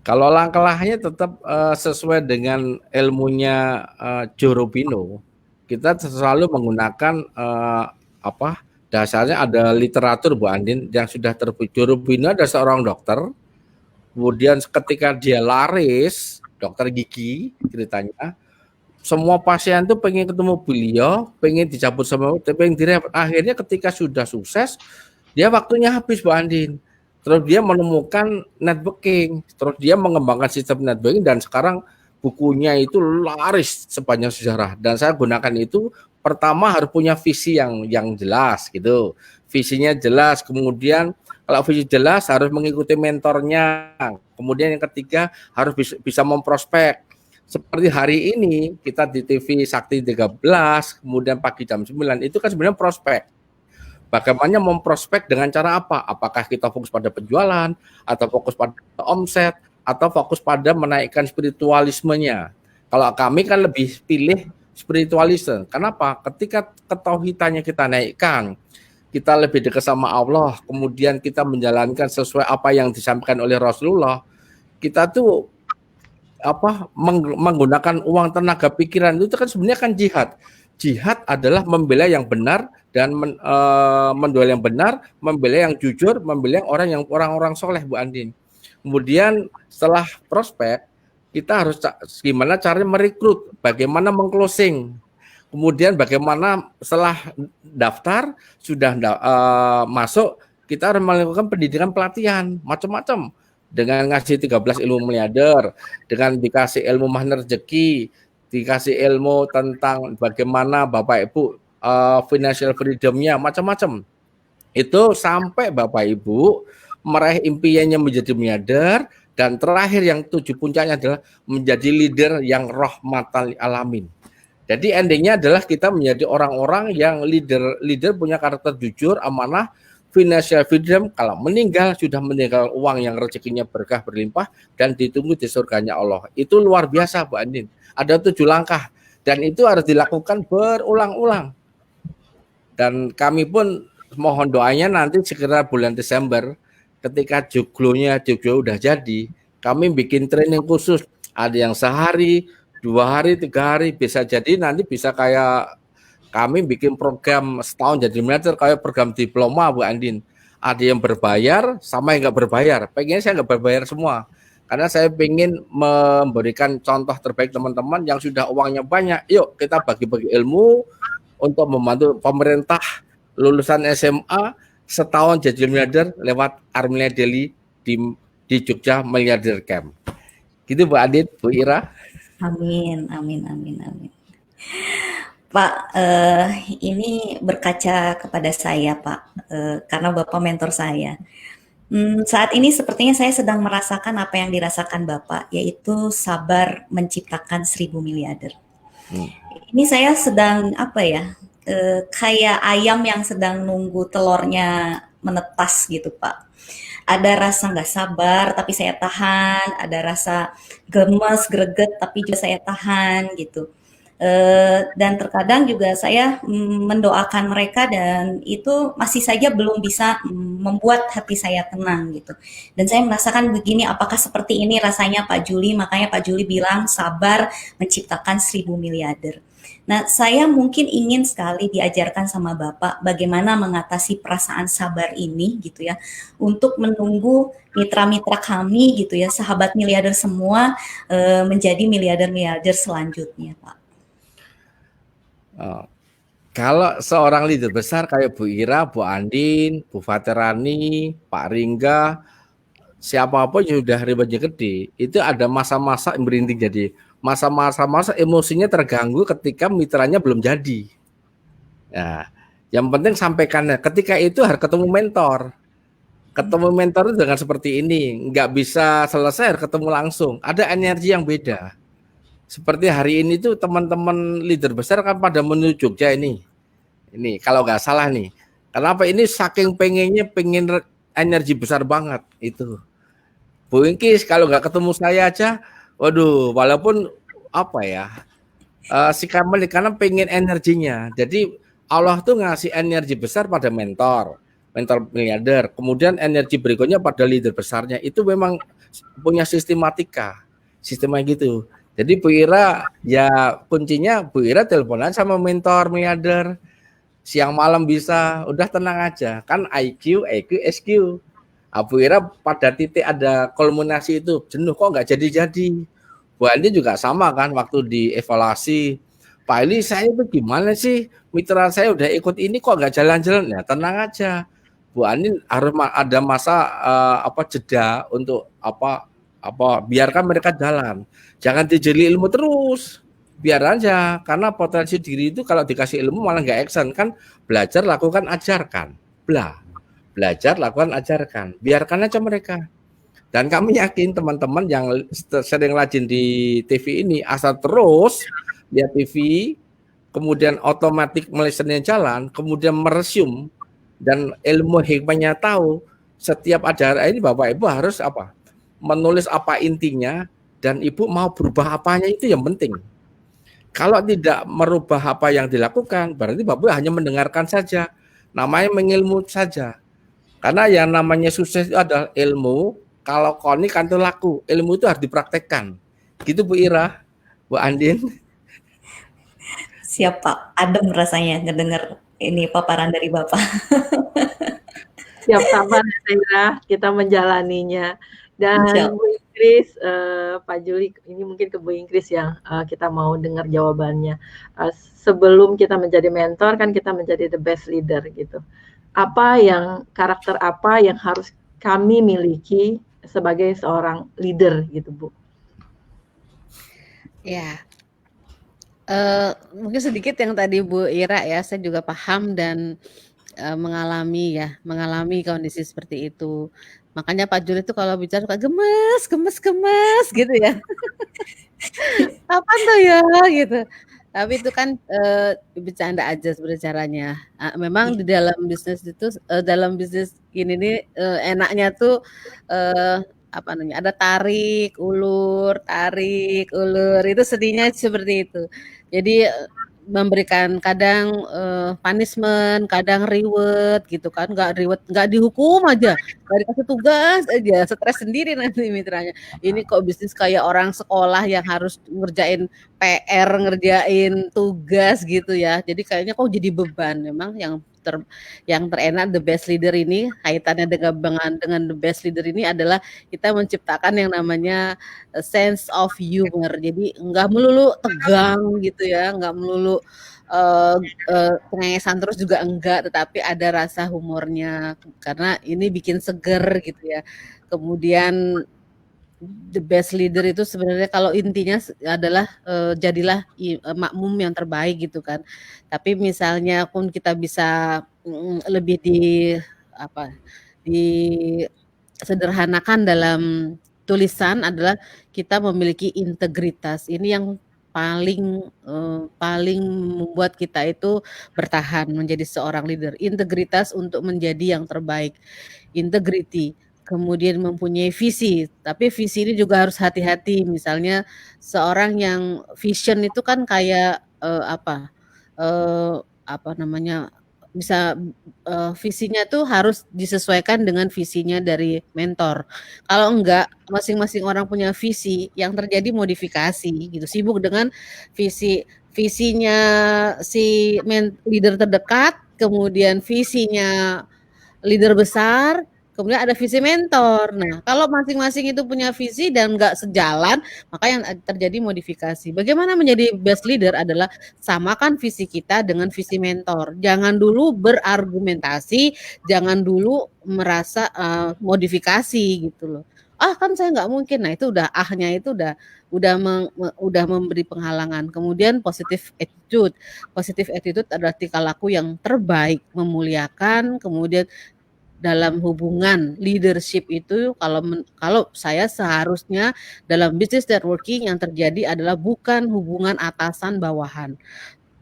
Kalau langkah-langkahnya tetap sesuai dengan ilmunya Joe Robino, kita selalu menggunakan dasarnya ada literatur Bu Andin yang sudah terbit. Joe Robino ada seorang dokter, kemudian ketika dia laris, dokter gigi ceritanya, semua pasien tuh pengen ketemu beliau, pengen dicabut sama, pengen direpot. Akhirnya ketika sudah sukses, dia waktunya habis Bu Andin. Terus dia menemukan networking, terus dia mengembangkan sistem networking dan sekarang bukunya itu laris sepanjang sejarah. Dan saya gunakan itu, pertama harus punya visi yang jelas gitu. Visinya jelas, kemudian kalau visi jelas harus mengikuti mentornya. Kemudian yang ketiga harus bisa memprospek. Seperti hari ini kita di TV Sakti 13, kemudian pagi jam 9, itu kan sebenarnya prospek. Bagaimana memprospek dengan cara apa? Apakah kita fokus pada penjualan, atau fokus pada omset, atau fokus pada menaikkan spiritualismenya? Kalau kami kan lebih pilih spiritualisme. Kenapa? Ketika ketauhidannya kita naikkan, kita lebih dekat sama Allah, kemudian kita menjalankan sesuai apa yang disampaikan oleh Rasulullah, kita tuh menggunakan uang, tenaga, pikiran itu kan sebenarnya kan jihad. Jihad adalah membela yang benar dan menjual yang benar, membela yang jujur, membela yang orang-orang soleh Bu Andin. Kemudian setelah prospek, kita harus gimana cara merekrut, bagaimana mengclosing. Kemudian bagaimana setelah daftar sudah masuk, kita harus melakukan pendidikan pelatihan macam-macam dengan ngasih 13 ilmu miliarder, dengan dikasih ilmu mahna rezeki, dikasih ilmu tentang bagaimana Bapak Ibu financial freedom-nya, macam-macam. Itu sampai Bapak Ibu meraih impiannya menjadi miliarder, dan terakhir yang tujuh puncaknya adalah menjadi leader yang rahmatan lil alamin. Jadi endingnya adalah kita menjadi orang-orang yang leader punya karakter jujur, amanah, financial freedom. Kalau meninggal sudah meninggal uang yang rezekinya berkah berlimpah dan ditunggu di surganya Allah. Itu luar biasa Bu Andin. Ada 7 langkah dan itu harus dilakukan berulang-ulang. Dan kami pun mohon doanya nanti segera bulan Desember ketika joglonya udah jadi, kami bikin training khusus. Ada yang sehari, 2 hari, 3 hari, bisa jadi nanti bisa kayak kami bikin program setahun jadi miliarder kayak program diploma Bu Andin. Ada yang berbayar sama yang nggak berbayar. Pengennya saya nggak berbayar semua. Karena saya ingin memberikan contoh terbaik teman-teman yang sudah uangnya banyak. Yuk kita bagi-bagi ilmu untuk membantu pemerintah lulusan SMA setahun jadi miliarder lewat Armilia Deli di Jogja Miliarder Camp. Gitu Bu Adit, Bu Ira. Amin. Pak, ini berkaca kepada saya Pak, karena Bapak mentor saya. Saat ini sepertinya saya sedang merasakan apa yang dirasakan Bapak, yaitu sabar menciptakan 1.000 miliarder. Ini saya sedang kayak ayam yang sedang nunggu telurnya menetas gitu Pak. Ada rasa nggak sabar tapi saya tahan, ada rasa gemes, greget tapi juga saya tahan gitu. Dan terkadang juga saya mendoakan mereka dan itu masih saja belum bisa membuat hati saya tenang gitu. Dan saya merasakan begini, apakah seperti ini rasanya Pak Juli? Makanya Pak Juli bilang sabar menciptakan 1.000 miliarder. Nah, saya mungkin ingin sekali diajarkan sama Bapak bagaimana mengatasi perasaan sabar ini gitu ya, untuk menunggu mitra-mitra kami gitu ya, sahabat miliarder semua menjadi miliarder-miliarder selanjutnya Pak. Kalau seorang leader besar kayak Bu Ira, Bu Andin, Bu Faterani, Pak Ringga, siapapun yang sudah ribetnya gede, itu ada masa-masa merinding. Jadi masa-masa emosinya terganggu ketika mitranya belum jadi. Nah, yang penting sampaikannya. Ketika itu harus ketemu mentor. Ketemu mentor itu dengan seperti ini, nggak bisa selesai harus ketemu langsung. Ada energi yang beda. Seperti hari ini tuh teman-teman leader besar kan pada menuju Jogja ini. Ini kalau nggak salah nih. Kenapa ini saking pengen energi besar banget itu. Bu Ingkis kalau nggak ketemu saya aja, waduh, walaupun apa ya, si Kamel karena pengen energinya. Jadi Allah tuh ngasih energi besar pada mentor miliarder. Kemudian energi berikutnya pada leader besarnya. Itu memang punya sistematika, sistemnya gitu. Jadi Bu Ira ya kuncinya Bu Ira teleponan sama mentor miliarder. Siang malam bisa, udah tenang aja. Kan IQ, EQ, SQ. Bu Ira pada titik ada kulminasi itu, jenuh kok nggak jadi-jadi. Bu Andi juga sama kan waktu dievaluasi. Pak Eli saya itu gimana sih? Mitra saya udah ikut ini kok nggak jalan-jalan. Ya tenang aja. Bu Andi harus ada masa jeda untuk biarkan mereka jalan. Jangan dijeli ilmu terus. Biar aja, karena potensi diri itu kalau dikasih ilmu malah nggak action kan. Belajar, lakukan, ajarkan. Belajar, lakukan, ajarkan. Biarkan aja mereka. Dan kami yakin teman-teman yang sering rajin di TV ini asal terus lihat TV, kemudian otomatis melihatnya jalan, kemudian meresume dan ilmu hikmahnya tahu. Setiap acara ini Bapak Ibu harus menulis apa intinya dan Ibu mau berubah apanya itu yang penting. Kalau tidak merubah apa yang dilakukan, berarti Bapak hanya mendengarkan saja. Namanya mengilmu saja. Karena yang namanya sukses itu adalah ilmu. Kalau koni kan itu laku. Ilmu itu harus dipraktekkan. Gitu Bu Ira, Bu Andin. Siap Pak, adem rasanya ngedengar ini paparan dari Bapak. Siap sabar ya Zaira, kita menjalaninya. Dan Bu Ingkris, Pak Juli, ini mungkin ke Bu Ingkris yang kita mau dengar jawabannya. Sebelum kita menjadi mentor, kan kita menjadi the best leader gitu. Karakter apa yang harus kami miliki sebagai seorang leader gitu, Bu? Ya, mungkin sedikit yang tadi Bu Ira ya, saya juga paham dan mengalami kondisi seperti itu. Makanya Pak Juli itu kalau bicara suka gemes gitu ya. Kapan tuh ya gitu. Tapi itu kan bercanda aja sebenarnya caranya. Memang di dalam bisnis itu dalam bisnis ini nih enaknya tuh ada tarik ulur itu sedihnya seperti itu. Jadi memberikan kadang punishment, kadang reward gitu kan, nggak dihukum aja, nggak dikasih tugas aja, stres sendiri nanti mitranya. Ini kok bisnis kayak orang sekolah yang harus ngerjain PR, ngerjain tugas gitu ya. Jadi kayaknya kok jadi beban. Memang yang terenak the best leader ini kaitannya dengan the best leader ini adalah kita menciptakan yang namanya sense of humor. Jadi nggak melulu tegang gitu ya, nggak melulu cengengesan terus juga enggak, tetapi ada rasa humornya karena ini bikin seger gitu ya. Kemudian the best leader itu sebenarnya kalau intinya adalah jadilah makmum yang terbaik gitu kan. Tapi misalnya pun kita bisa lebih disederhanakan dalam tulisan adalah kita memiliki integritas. Ini yang paling membuat kita itu bertahan menjadi seorang leader. Integritas untuk menjadi yang terbaik. Integrity. Kemudian mempunyai visi, tapi visi ini juga harus hati-hati. Misalnya seorang yang vision itu kan kayak bisa visinya tuh harus disesuaikan dengan visinya dari mentor. Kalau enggak, masing-masing orang punya visi, yang terjadi modifikasi gitu. Sibuk dengan visinya si leader terdekat, kemudian visinya leader besar, kemudian ada visi mentor. Nah, kalau masing-masing itu punya visi dan nggak sejalan, maka yang terjadi modifikasi. Bagaimana menjadi best leader adalah samakan visi kita dengan visi mentor. Jangan dulu berargumentasi, jangan dulu merasa modifikasi gitu loh. Kan saya nggak mungkin. Nah, itu udah itu udah memberi penghalangan. Kemudian positive attitude. Positive attitude adalah tingkah laku yang terbaik, memuliakan, kemudian dalam hubungan leadership itu kalau saya seharusnya dalam business networking yang terjadi adalah bukan hubungan atasan bawahan.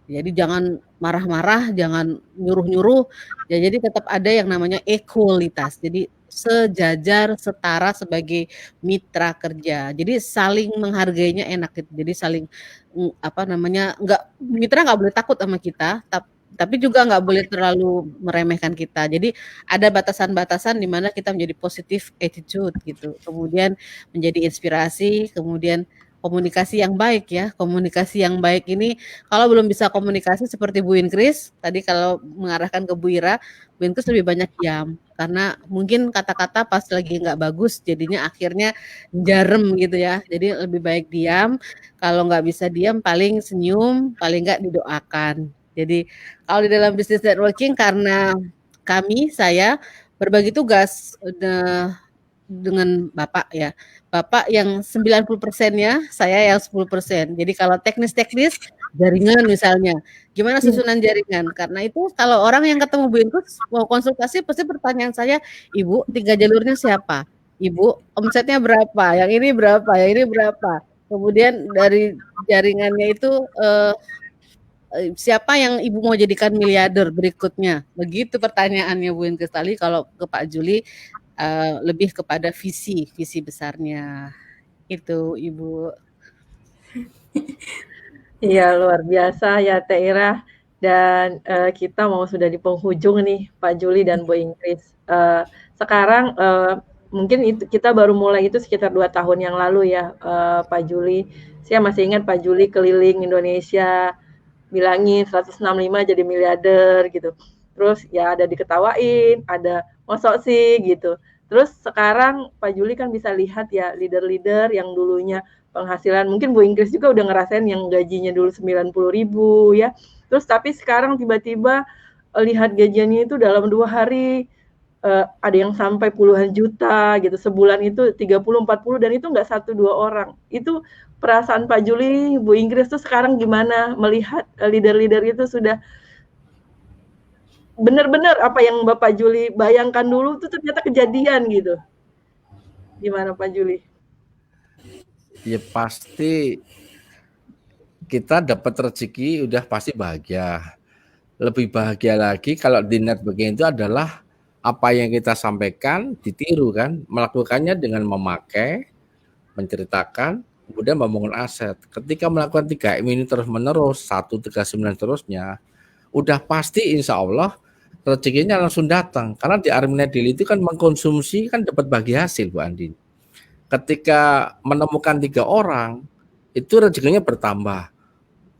Jadi jangan marah-marah, jangan nyuruh-nyuruh. Ya, jadi tetap ada yang namanya ekualitas. Jadi sejajar, setara sebagai mitra kerja. Jadi saling menghargainya enak gitu. Jadi saling mitra nggak boleh takut sama kita, tapi juga nggak boleh terlalu meremehkan kita. Jadi ada batasan-batasan di mana kita menjadi positive attitude gitu. Kemudian menjadi inspirasi, kemudian komunikasi yang baik ya. Komunikasi yang baik ini kalau belum bisa komunikasi seperti Bu Inkris, tadi kalau mengarahkan ke Bu Ira, Bu Inkris lebih banyak diam. Karena mungkin kata-kata pas lagi nggak bagus, jadinya akhirnya jarem gitu ya. Jadi lebih baik diam, kalau nggak bisa diam paling senyum, paling nggak didoakan. Jadi kalau di dalam business networking karena saya berbagi tugas dengan Bapak ya. Bapak yang 90%-nya, saya yang 10%. Jadi kalau teknis-teknis jaringan misalnya, gimana susunan jaringan? Karena itu kalau orang yang ketemu Bu Inkus mau konsultasi pasti pertanyaan saya, Ibu 3 jalurnya siapa? Ibu omsetnya berapa? Yang ini berapa? Yang ini berapa? Kemudian dari jaringannya itu siapa yang Ibu mau jadikan miliarder berikutnya? Begitu pertanyaannya Bu Inkus tadi. Kalau ke Pak Juli lebih kepada visi besarnya itu Ibu. Iya, luar biasa ya Teh Ira. Dan kita mau sudah di penghujung nih Pak Juli dan Bu Inkris. Sekarang mungkin itu kita baru mulai itu sekitar 2 tahun yang lalu ya Pak Juli. Saya masih ingat Pak Juli keliling Indonesia bilangin 165 jadi miliarder gitu. Terus ya ada diketawain, ada mosok sih gitu. Terus sekarang Pak Juli kan bisa lihat ya leader-leader yang dulunya penghasilan, mungkin Bu Inggris juga udah ngerasain yang gajinya dulu 90.000 ya. Terus tapi sekarang tiba-tiba lihat gajiannya itu dalam 2 hari ada yang sampai puluhan juta gitu. Sebulan itu 30-40 dan itu nggak 1-2 orang. Itu perasaan Pak Juli, Bu Inggris tuh sekarang gimana melihat leader-leader itu sudah benar-benar apa yang Bapak Juli bayangkan dulu itu ternyata kejadian gitu. Gimana Pak Juli? Ya pasti kita dapat rezeki udah pasti bahagia. Lebih bahagia lagi kalau di networking itu adalah apa yang kita sampaikan ditiru kan, melakukannya dengan memakai, menceritakan, kemudian membangun aset. Ketika melakukan 3M ini terus menerus, 139 terusnya, udah pasti insya Allah rezekinya langsung datang. Karena di Armina Daily itu kan mengkonsumsi kan dapat bagi hasil Bu Andin. Ketika menemukan 3 orang, itu rezekinya bertambah.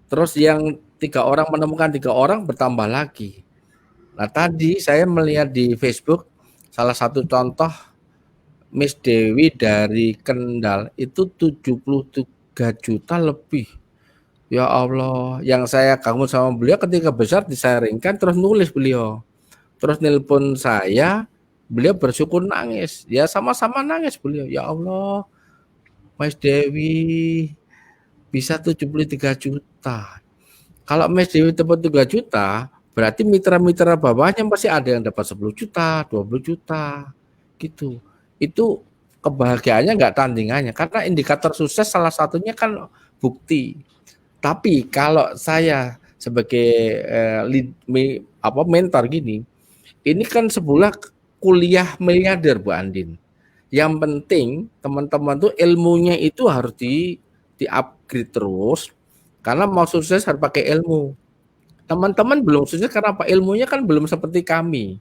Terus yang 3 orang menemukan 3 orang bertambah lagi. Nah tadi saya melihat di Facebook salah satu contoh Miss Dewi dari Kendal itu 73 juta lebih. Ya Allah, yang saya kagum sama beliau ketika besar disaringkan terus nulis beliau. Terus nelpon saya, beliau bersyukur nangis. Ya sama-sama nangis beliau. Ya Allah, Miss Dewi bisa 73 juta. Kalau Miss Dewi dapat 3 juta, berarti mitra-mitra bawahnya pasti ada yang dapat 10 juta, 20 juta. Gitu. Itu kebahagiaannya enggak tandingannya. Karena indikator sukses salah satunya kan bukti. Tapi kalau saya sebagai mentor gini, ini kan sebuah kuliah miliarder Bu Andin. Yang penting teman-teman tuh ilmunya itu harus di-upgrade terus. Karena mau sukses harus pakai ilmu. Teman-teman belum sukses karena apa? Ilmunya kan belum seperti kami.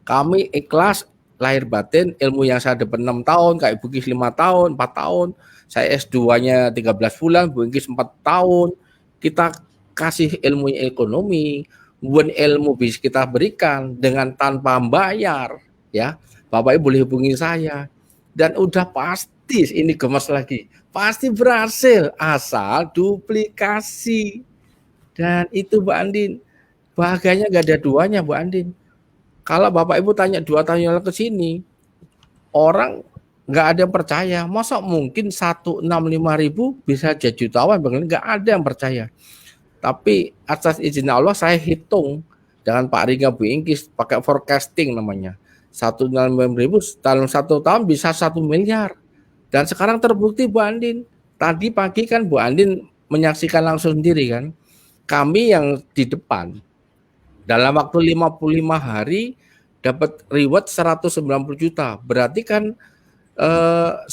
Kami ikhlas lahir batin, ilmu yang saya dapat 6 tahun, Kak Ibu Kis 5 tahun, 4 tahun. Saya S2-nya 13 bulan, Bu Kis 4 tahun. Kita kasih ilmu ekonomi, ilmu bisa kita berikan dengan tanpa bayar, ya. Bapak Ibu boleh hubungi saya. Dan udah pasti ini gemes lagi. Pasti berhasil asal duplikasi. Dan itu Bu Andin, bahagianya nggak ada duanya Bu Andin. Kalau Bapak Ibu tanya 2 tahun yang lalu ke sini, orang nggak ada yang percaya. Masa mungkin 165.000 bisa jadi jutawan? Nggak ada yang percaya. Tapi atas izin Allah saya hitung dengan Pak Ringa Bu Inggris pakai forecasting namanya. 195.000 dalam 1 tahun bisa 1 miliar. Dan sekarang terbukti Bu Andin. Tadi pagi kan Bu Andin menyaksikan langsung sendiri kan. Kami yang di depan dalam waktu 55 hari dapat reward 190 juta. Berarti kan 1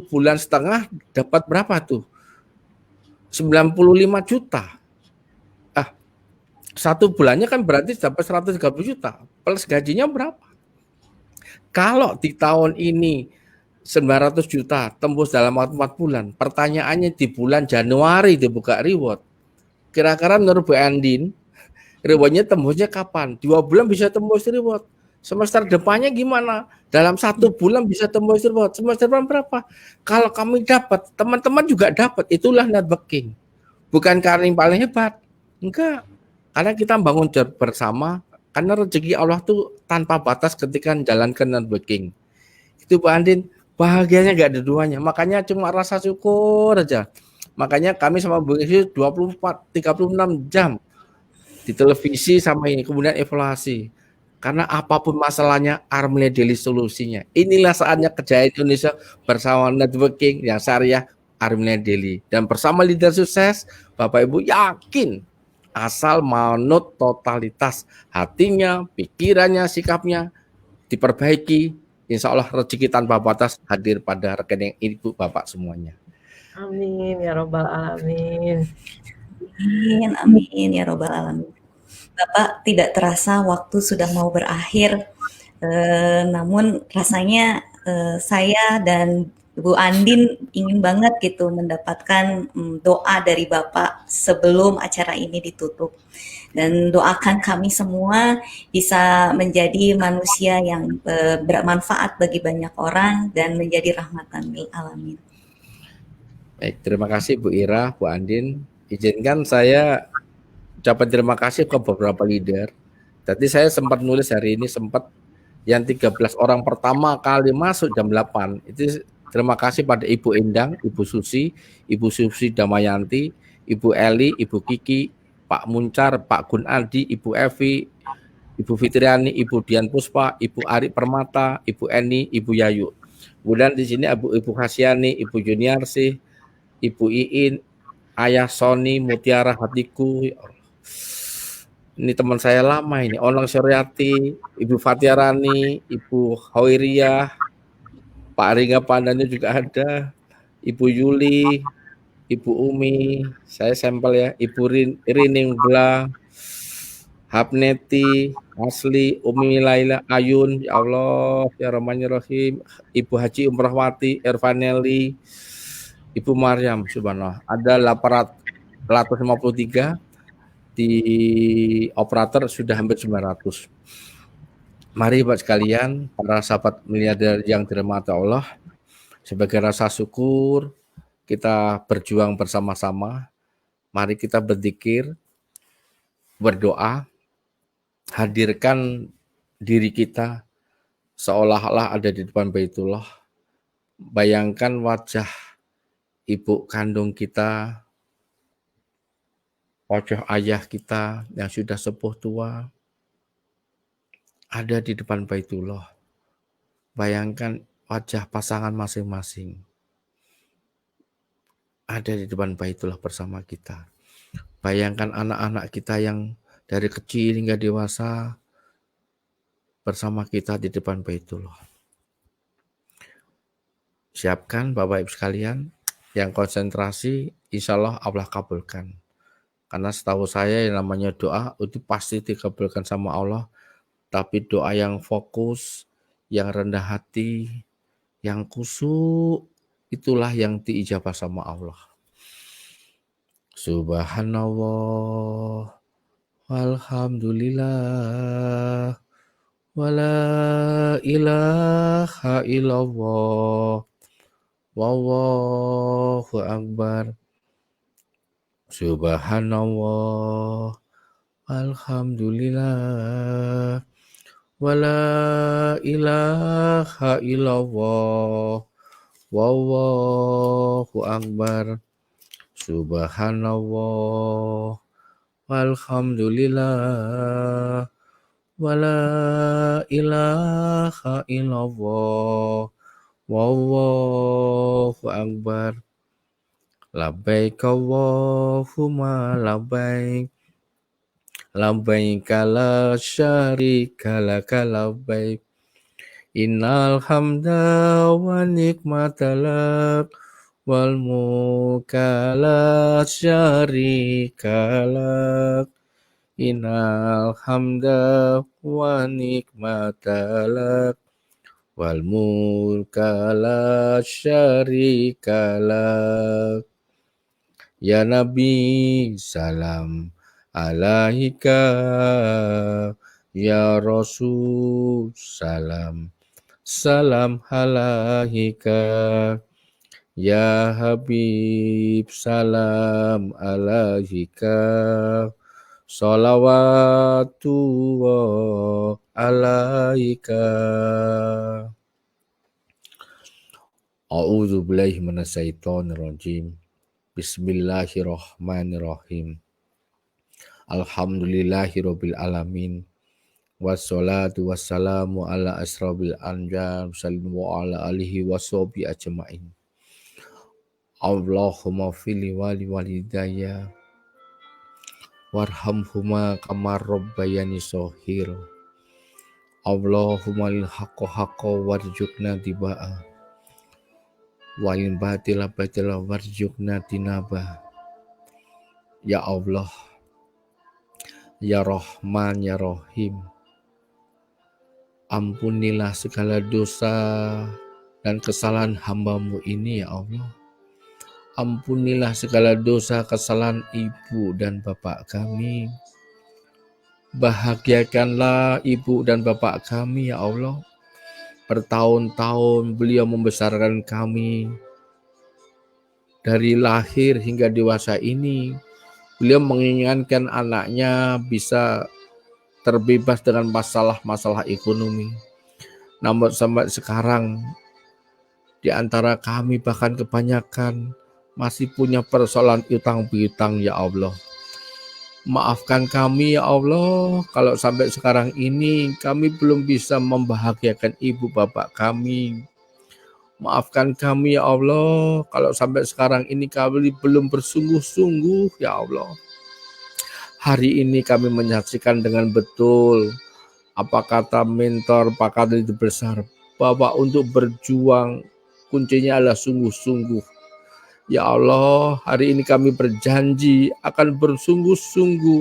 bulan setengah dapat berapa tuh? 95 juta. 1 bulannya kan berarti dapat 130 juta. Plus gajinya berapa? Kalau di tahun ini 900 juta tembus dalam waktu 4 bulan. Pertanyaannya di bulan Januari dibuka reward. Kira-kira menurut Bu Andin, rewardnya tembusnya kapan? 2 bulan bisa tembus reward. Semester depannya gimana? Dalam 1 bulan bisa tembus reward. Semester depan berapa? Kalau kami dapat, teman-teman juga dapat. Itulah networking. Bukan karena yang paling hebat. Enggak. Karena kita bangun bersama. Karena rezeki Allah tuh tanpa batas ketika menjalankan networking. Itu Bu Andin. Bahagianya nggak ada duanya. Makanya cuma rasa syukur aja. Makanya kami sama Bu Isi 36 jam di televisi sama ini, kemudian evaluasi. Karena apapun masalahnya, Armile Daily solusinya. Inilah saatnya kejayaan Indonesia bersama networking yang syariah Armile Daily. Dan bersama leader sukses, Bapak Ibu yakin asal manut totalitas hatinya, pikirannya, sikapnya diperbaiki, insya Allah rezeki tanpa batas hadir pada rekening ibu bapak semuanya. Amin ya robbal alamin. Amin ya robbal alamin. Bapak, tidak terasa waktu sudah mau berakhir, namun rasanya saya dan Bu Andin ingin banget gitu mendapatkan doa dari Bapak sebelum acara ini ditutup. Dan doakan kami semua bisa menjadi manusia yang bermanfaat bagi banyak orang dan menjadi rahmatan lil alamin. Baik, terima kasih Bu Ira, Bu Andin. Izinkan saya ucapan terima kasih ke beberapa leader. Tadi saya sempat nulis hari ini, yang 13 orang pertama kali masuk jam 8. Itu terima kasih pada Ibu Endang, Ibu Susi Damayanti, Ibu Eli, Ibu Kiki, Pak Muncar, Pak Gun Adi, Ibu Evi, Ibu Fitriani, Ibu Dian Puspa, Ibu Ari Permata, Ibu Eni, Ibu Yayu. Kemudian di sini Ibu Hasyani, Ibu Juniarsi, Ibu Iin, Ayah Sony, Mutiara Hatiku. Ini teman saya lama ini, Onang Suryati, Ibu Fatiarani, Ibu Hoiriah, Pak Ringga Pandanya juga ada, Ibu Yuli, Ibu Umi, saya sampel ya, Ibu Rining Bla, Hapneti, Asli, Umi Laila, Ayun, ya Allah, ya Rahmanir-Rahim, Ibu Haji Umrahwati, Irvanelli, Ibu Maryam, subhanallah, ada 853, di operator sudah hampir 900. Mari Bapak sekalian, para sahabat miliarder yang dirahmati Allah, sebagai rasa syukur, kita berjuang bersama-sama. Mari kita berzikir, berdoa, hadirkan diri kita seolah-olah ada di depan Baitullah. Bayangkan wajah ibu kandung kita, wajah ayah kita yang sudah sepuh tua, ada di depan Baitullah. Bayangkan wajah pasangan masing-masing ada di depan Baitullah bersama kita. Bayangkan anak-anak kita yang dari kecil hingga dewasa bersama kita di depan Baitullah. Siapkan Bapak Ibu sekalian yang konsentrasi, insya Allah Allah kabulkan. Karena setahu saya yang namanya doa itu pasti dikabulkan sama Allah. Tapi doa yang fokus, yang rendah hati, yang khusyuk, itulah yang diijabah sama Allah. Subhanallah, walhamdulillah, wala ilaha illallah, wallahu akbar. Subhanallah, alhamdulillah, wala ilaha illallah, wallahu akbar. Subhanallah, walhamdulillah, wala ilaha illallah wallahu akbar. Labbaik Allahumma labbaik labbaik la syarika laka labbaik innal hamda wa nikmata lak wal mulka la syarika lak innal hamda wa nikmata lak wal mulka la syarika lak. Ya Nabi salam alaika, ya Rasul salam alaika, ya Habib salam alaika, salawatullah alaika. A'udzu billahi minasyaitonir rajim. Bismillahirrahmanirrahim. Alhamdulillahirabbil alamin. Wassalatu wassalamu ala asrofil anbiya sallallahu ala alihi washabihi ajmain. Allahumma fili wali walidayya warhamhuma kama rabbayani shaghir. Allahumma lil haqqo haqqo warzuqna tibaa walil batila batila warzuqna tinaba. Ya Allah, ya Rahman, ya Rahim, ampunilah segala dosa dan kesalahan hamba-Mu ini ya Allah. Ampunilah segala dosa kesalahan ibu dan bapak kami. Bahagiakanlah ibu dan bapak kami ya Allah. Bertahun-tahun beliau membesarkan kami. Dari lahir hingga dewasa ini, beliau menginginkan anaknya bisa terbebas dengan masalah-masalah ekonomi. Namun sampai sekarang di antara kami bahkan kebanyakan masih punya persoalan utang piutang ya Allah. Maafkan kami ya Allah kalau sampai sekarang ini kami belum bisa membahagiakan ibu bapak kami. Maafkan kami ya Allah kalau sampai sekarang ini kami belum bersungguh-sungguh ya Allah. Hari ini kami menyaksikan dengan betul apa kata mentor Pak Kadri itu besar, bahwa untuk berjuang kuncinya adalah sungguh-sungguh. Ya Allah, hari ini kami berjanji akan bersungguh-sungguh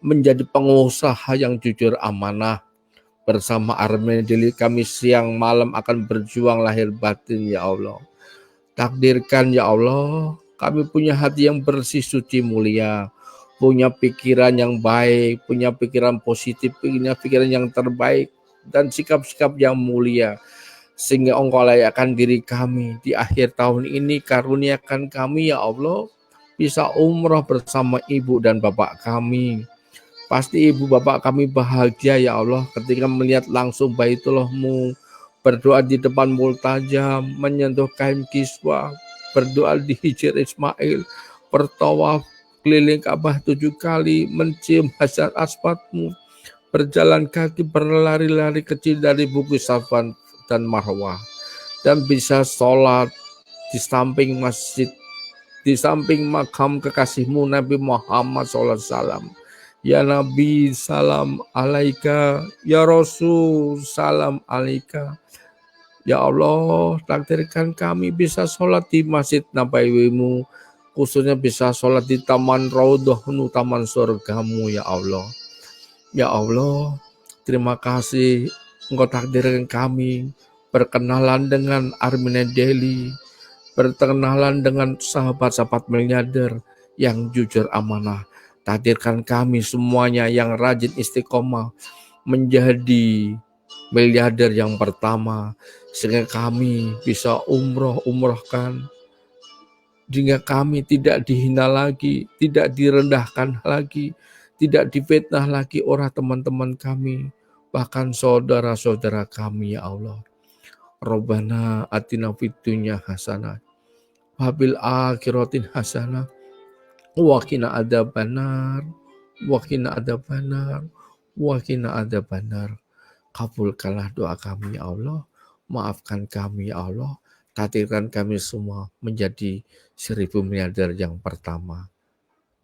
menjadi pengusaha yang jujur amanah. Bersama Armen Deli kami siang malam akan berjuang lahir batin ya Allah. Takdirkan ya Allah, kami punya hati yang bersih suci mulia, punya pikiran yang baik, punya pikiran positif, punya pikiran yang terbaik, dan sikap-sikap yang mulia. Sehingga Engkau layakkan diri kami di akhir tahun ini, karuniakan kami ya Allah, bisa umrah bersama ibu dan bapak kami. Pasti ibu bapak kami bahagia ya Allah ketika melihat langsung Baitullah-Mu, berdoa di depan multajam, menyentuh kain kiswah, berdoa di Hijr Ismail, bertawaf keliling Ka'bah 7 kali, mencium hajar aswad-Mu, berjalan kaki berlari-lari kecil dari Bukit Safwan dan Marwah, dan bisa sholat di samping masjid, di samping makam kekasih-Mu Nabi Muhammad SAW. Ya Nabi salam alaika, ya Rasul salam alaika. Ya Allah, takdirkan kami bisa sholat di Masjid Nabawi-Mu, khususnya bisa sholat di Taman Raudhah-Mu, Taman Surga-Mu ya Allah. Ya Allah, terima kasih Engkau takdirkan kami berkenalan dengan Armen Deli, berkenalan dengan sahabat-sahabat miliarder yang jujur amanah. Takdirkan kami semuanya yang rajin istiqomah menjadi miliarder yang pertama, sehingga kami bisa umrohkan, sehingga kami tidak dihina lagi, tidak direndahkan lagi, tidak difitnah lagi oleh teman-teman kami, bahkan saudara-saudara kami ya Allah. Rabbana atina fid dunya hasanah wa fil akhirati hasanah wa qina adzabannar wa qina adzabannar wa qina adzabannar. Kabulkanlah doa kami ya Allah, maafkan kami ya Allah, takdirkan kami semua menjadi 1000 miliarder yang pertama.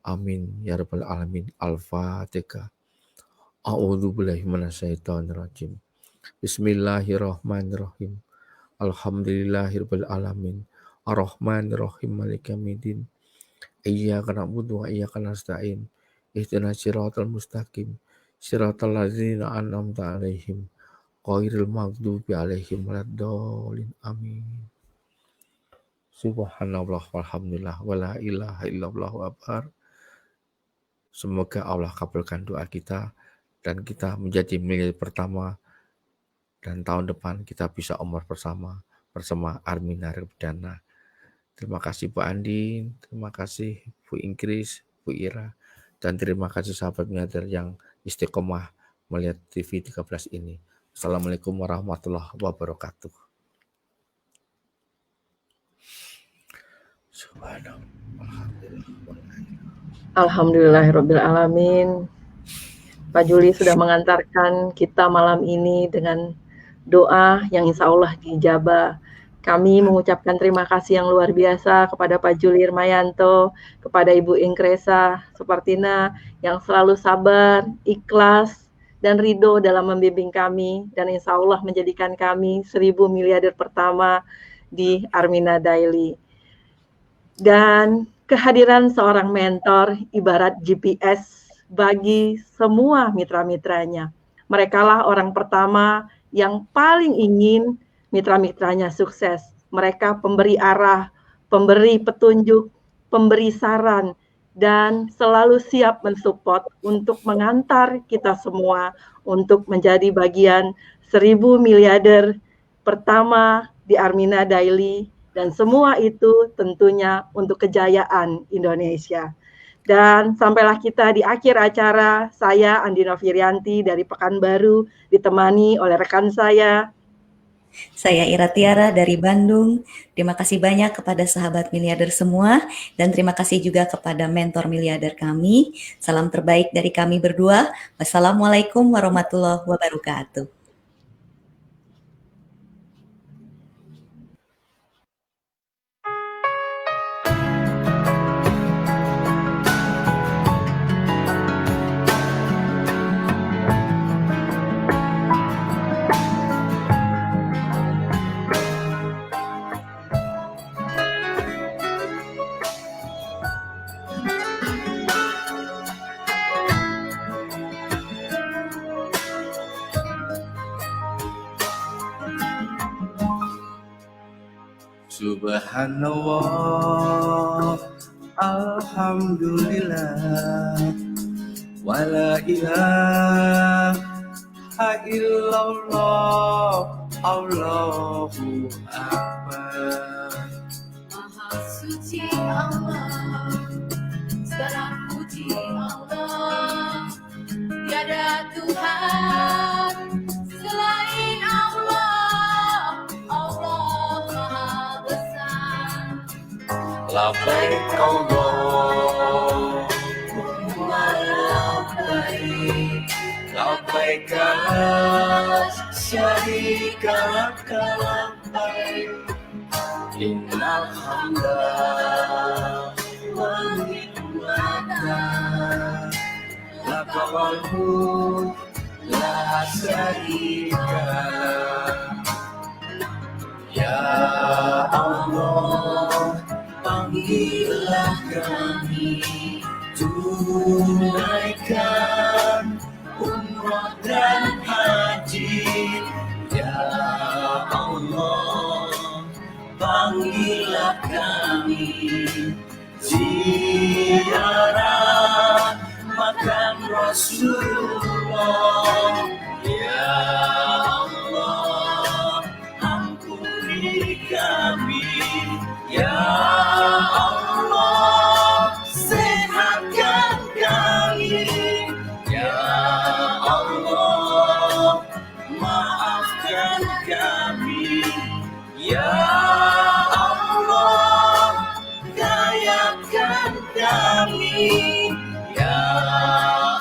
Amin ya rabbal alamin. Al-Fatihah. A'udzubillahi minasyaitonirrajim. Bismillahirrahmanirrahim. Alhamdulillahirabbil alamin. Arrahmanirrahim maliki yaumiddin. Iyyaka na'budu wa iyyaka nasta'in. Ihdinas siratal mustaqim. Siratal ladzina an'amta 'alaihim ghairil maghdubi 'alaihim waladdallin. Amin. Subhanallah walhamdulillah wala ilaha illallah akbar. Semoga Allah kabulkan doa kita dan kita menjadi miliarder pertama, dan tahun depan kita bisa umroh bersama Armina Perdana. Terima kasih Bu Andin, terima kasih Bu Inggris, Bu Ira, dan terima kasih sahabat miliarder yang istiqomah melihat TV 13 ini. Assalamualaikum warahmatullahi wabarakatuh. Subhanallah. Alhamdulillahirabbil alamin. Pak Juli sudah mengantarkan kita malam ini dengan doa yang insya Allah dijabah. Kami mengucapkan terima kasih yang luar biasa kepada Pak Juli Irmayanto, kepada Ibu Ingresa Supartina yang selalu sabar, ikhlas, dan ridho dalam membimbing kami, dan insya Allah menjadikan kami 1000 miliarder pertama di Armina Daily. Dan kehadiran seorang mentor ibarat GPS bagi semua mitra-mitranya. Merekalah orang pertama yang paling ingin mitra-mitranya sukses. Mereka pemberi arah, pemberi petunjuk, pemberi saran, dan selalu siap mensupport untuk mengantar kita semua untuk menjadi bagian 1000 miliarder pertama di Armina Daily. Dan semua itu tentunya untuk kejayaan Indonesia. Dan sampailah kita di akhir acara, saya Andi Novirianti dari Pekanbaru, ditemani oleh rekan saya. Saya Ira Tiara dari Bandung. Terima kasih banyak kepada sahabat miliarder semua, dan terima kasih juga kepada mentor miliarder kami. Salam terbaik dari kami berdua. Wassalamualaikum warahmatullahi wabarakatuh. Subhanallah, alhamdulillah, wala ilaha illallah, Allahu akbar. Maha suci Allah, segala puji Allah, tiada Tuhan selain Allah. Allah Maha besar. Labbaik Allahumma labbaik, labbaik la syarika lak labbaik, innal hamda wan ni'mata laka wal mulk la syarika lak. Ya Allah, panggillah kami, tunaikan umrah dan haji. Ya Allah, panggillah kami, ziarah makam Rasulullah. Ya Allah, ampuni kami. Ya Allah, sehatkan kami. Ya Allah, maafkan kami. Ya Allah, gayakan kami. Ya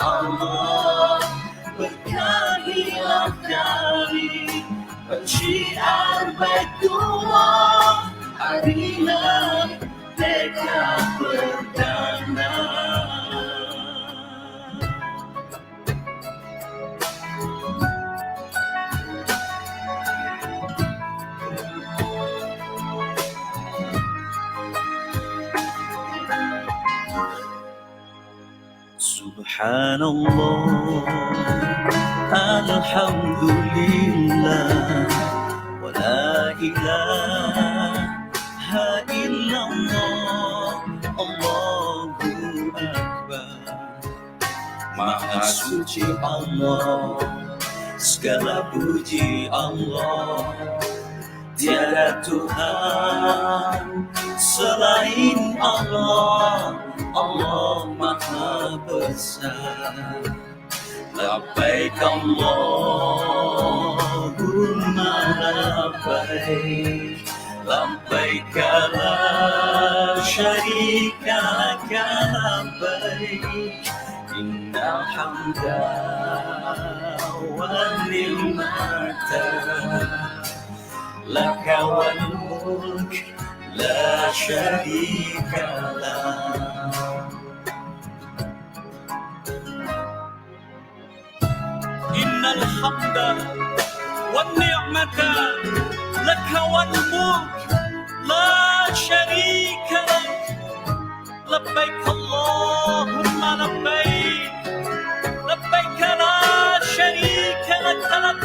Allah, syiar Baitullah, harilah mereka perdana. Subhanallah, alhamdulillah, wa la ilaha illallah, Allahu Akbar. Maha suci Allah, segala puji Allah, tiada Tuhan selain Allah, Allah Maha Besar. Labbaik Allahumma labbaik, labbaik la syarika laka labbaik, innal hamda wan ni'mata laka wal mulk la syarika lak. Innal hamda wan ni'mata laka wal mulk la syarika lak. Labbaik Allahumma labbaik, labbaik la syarika lak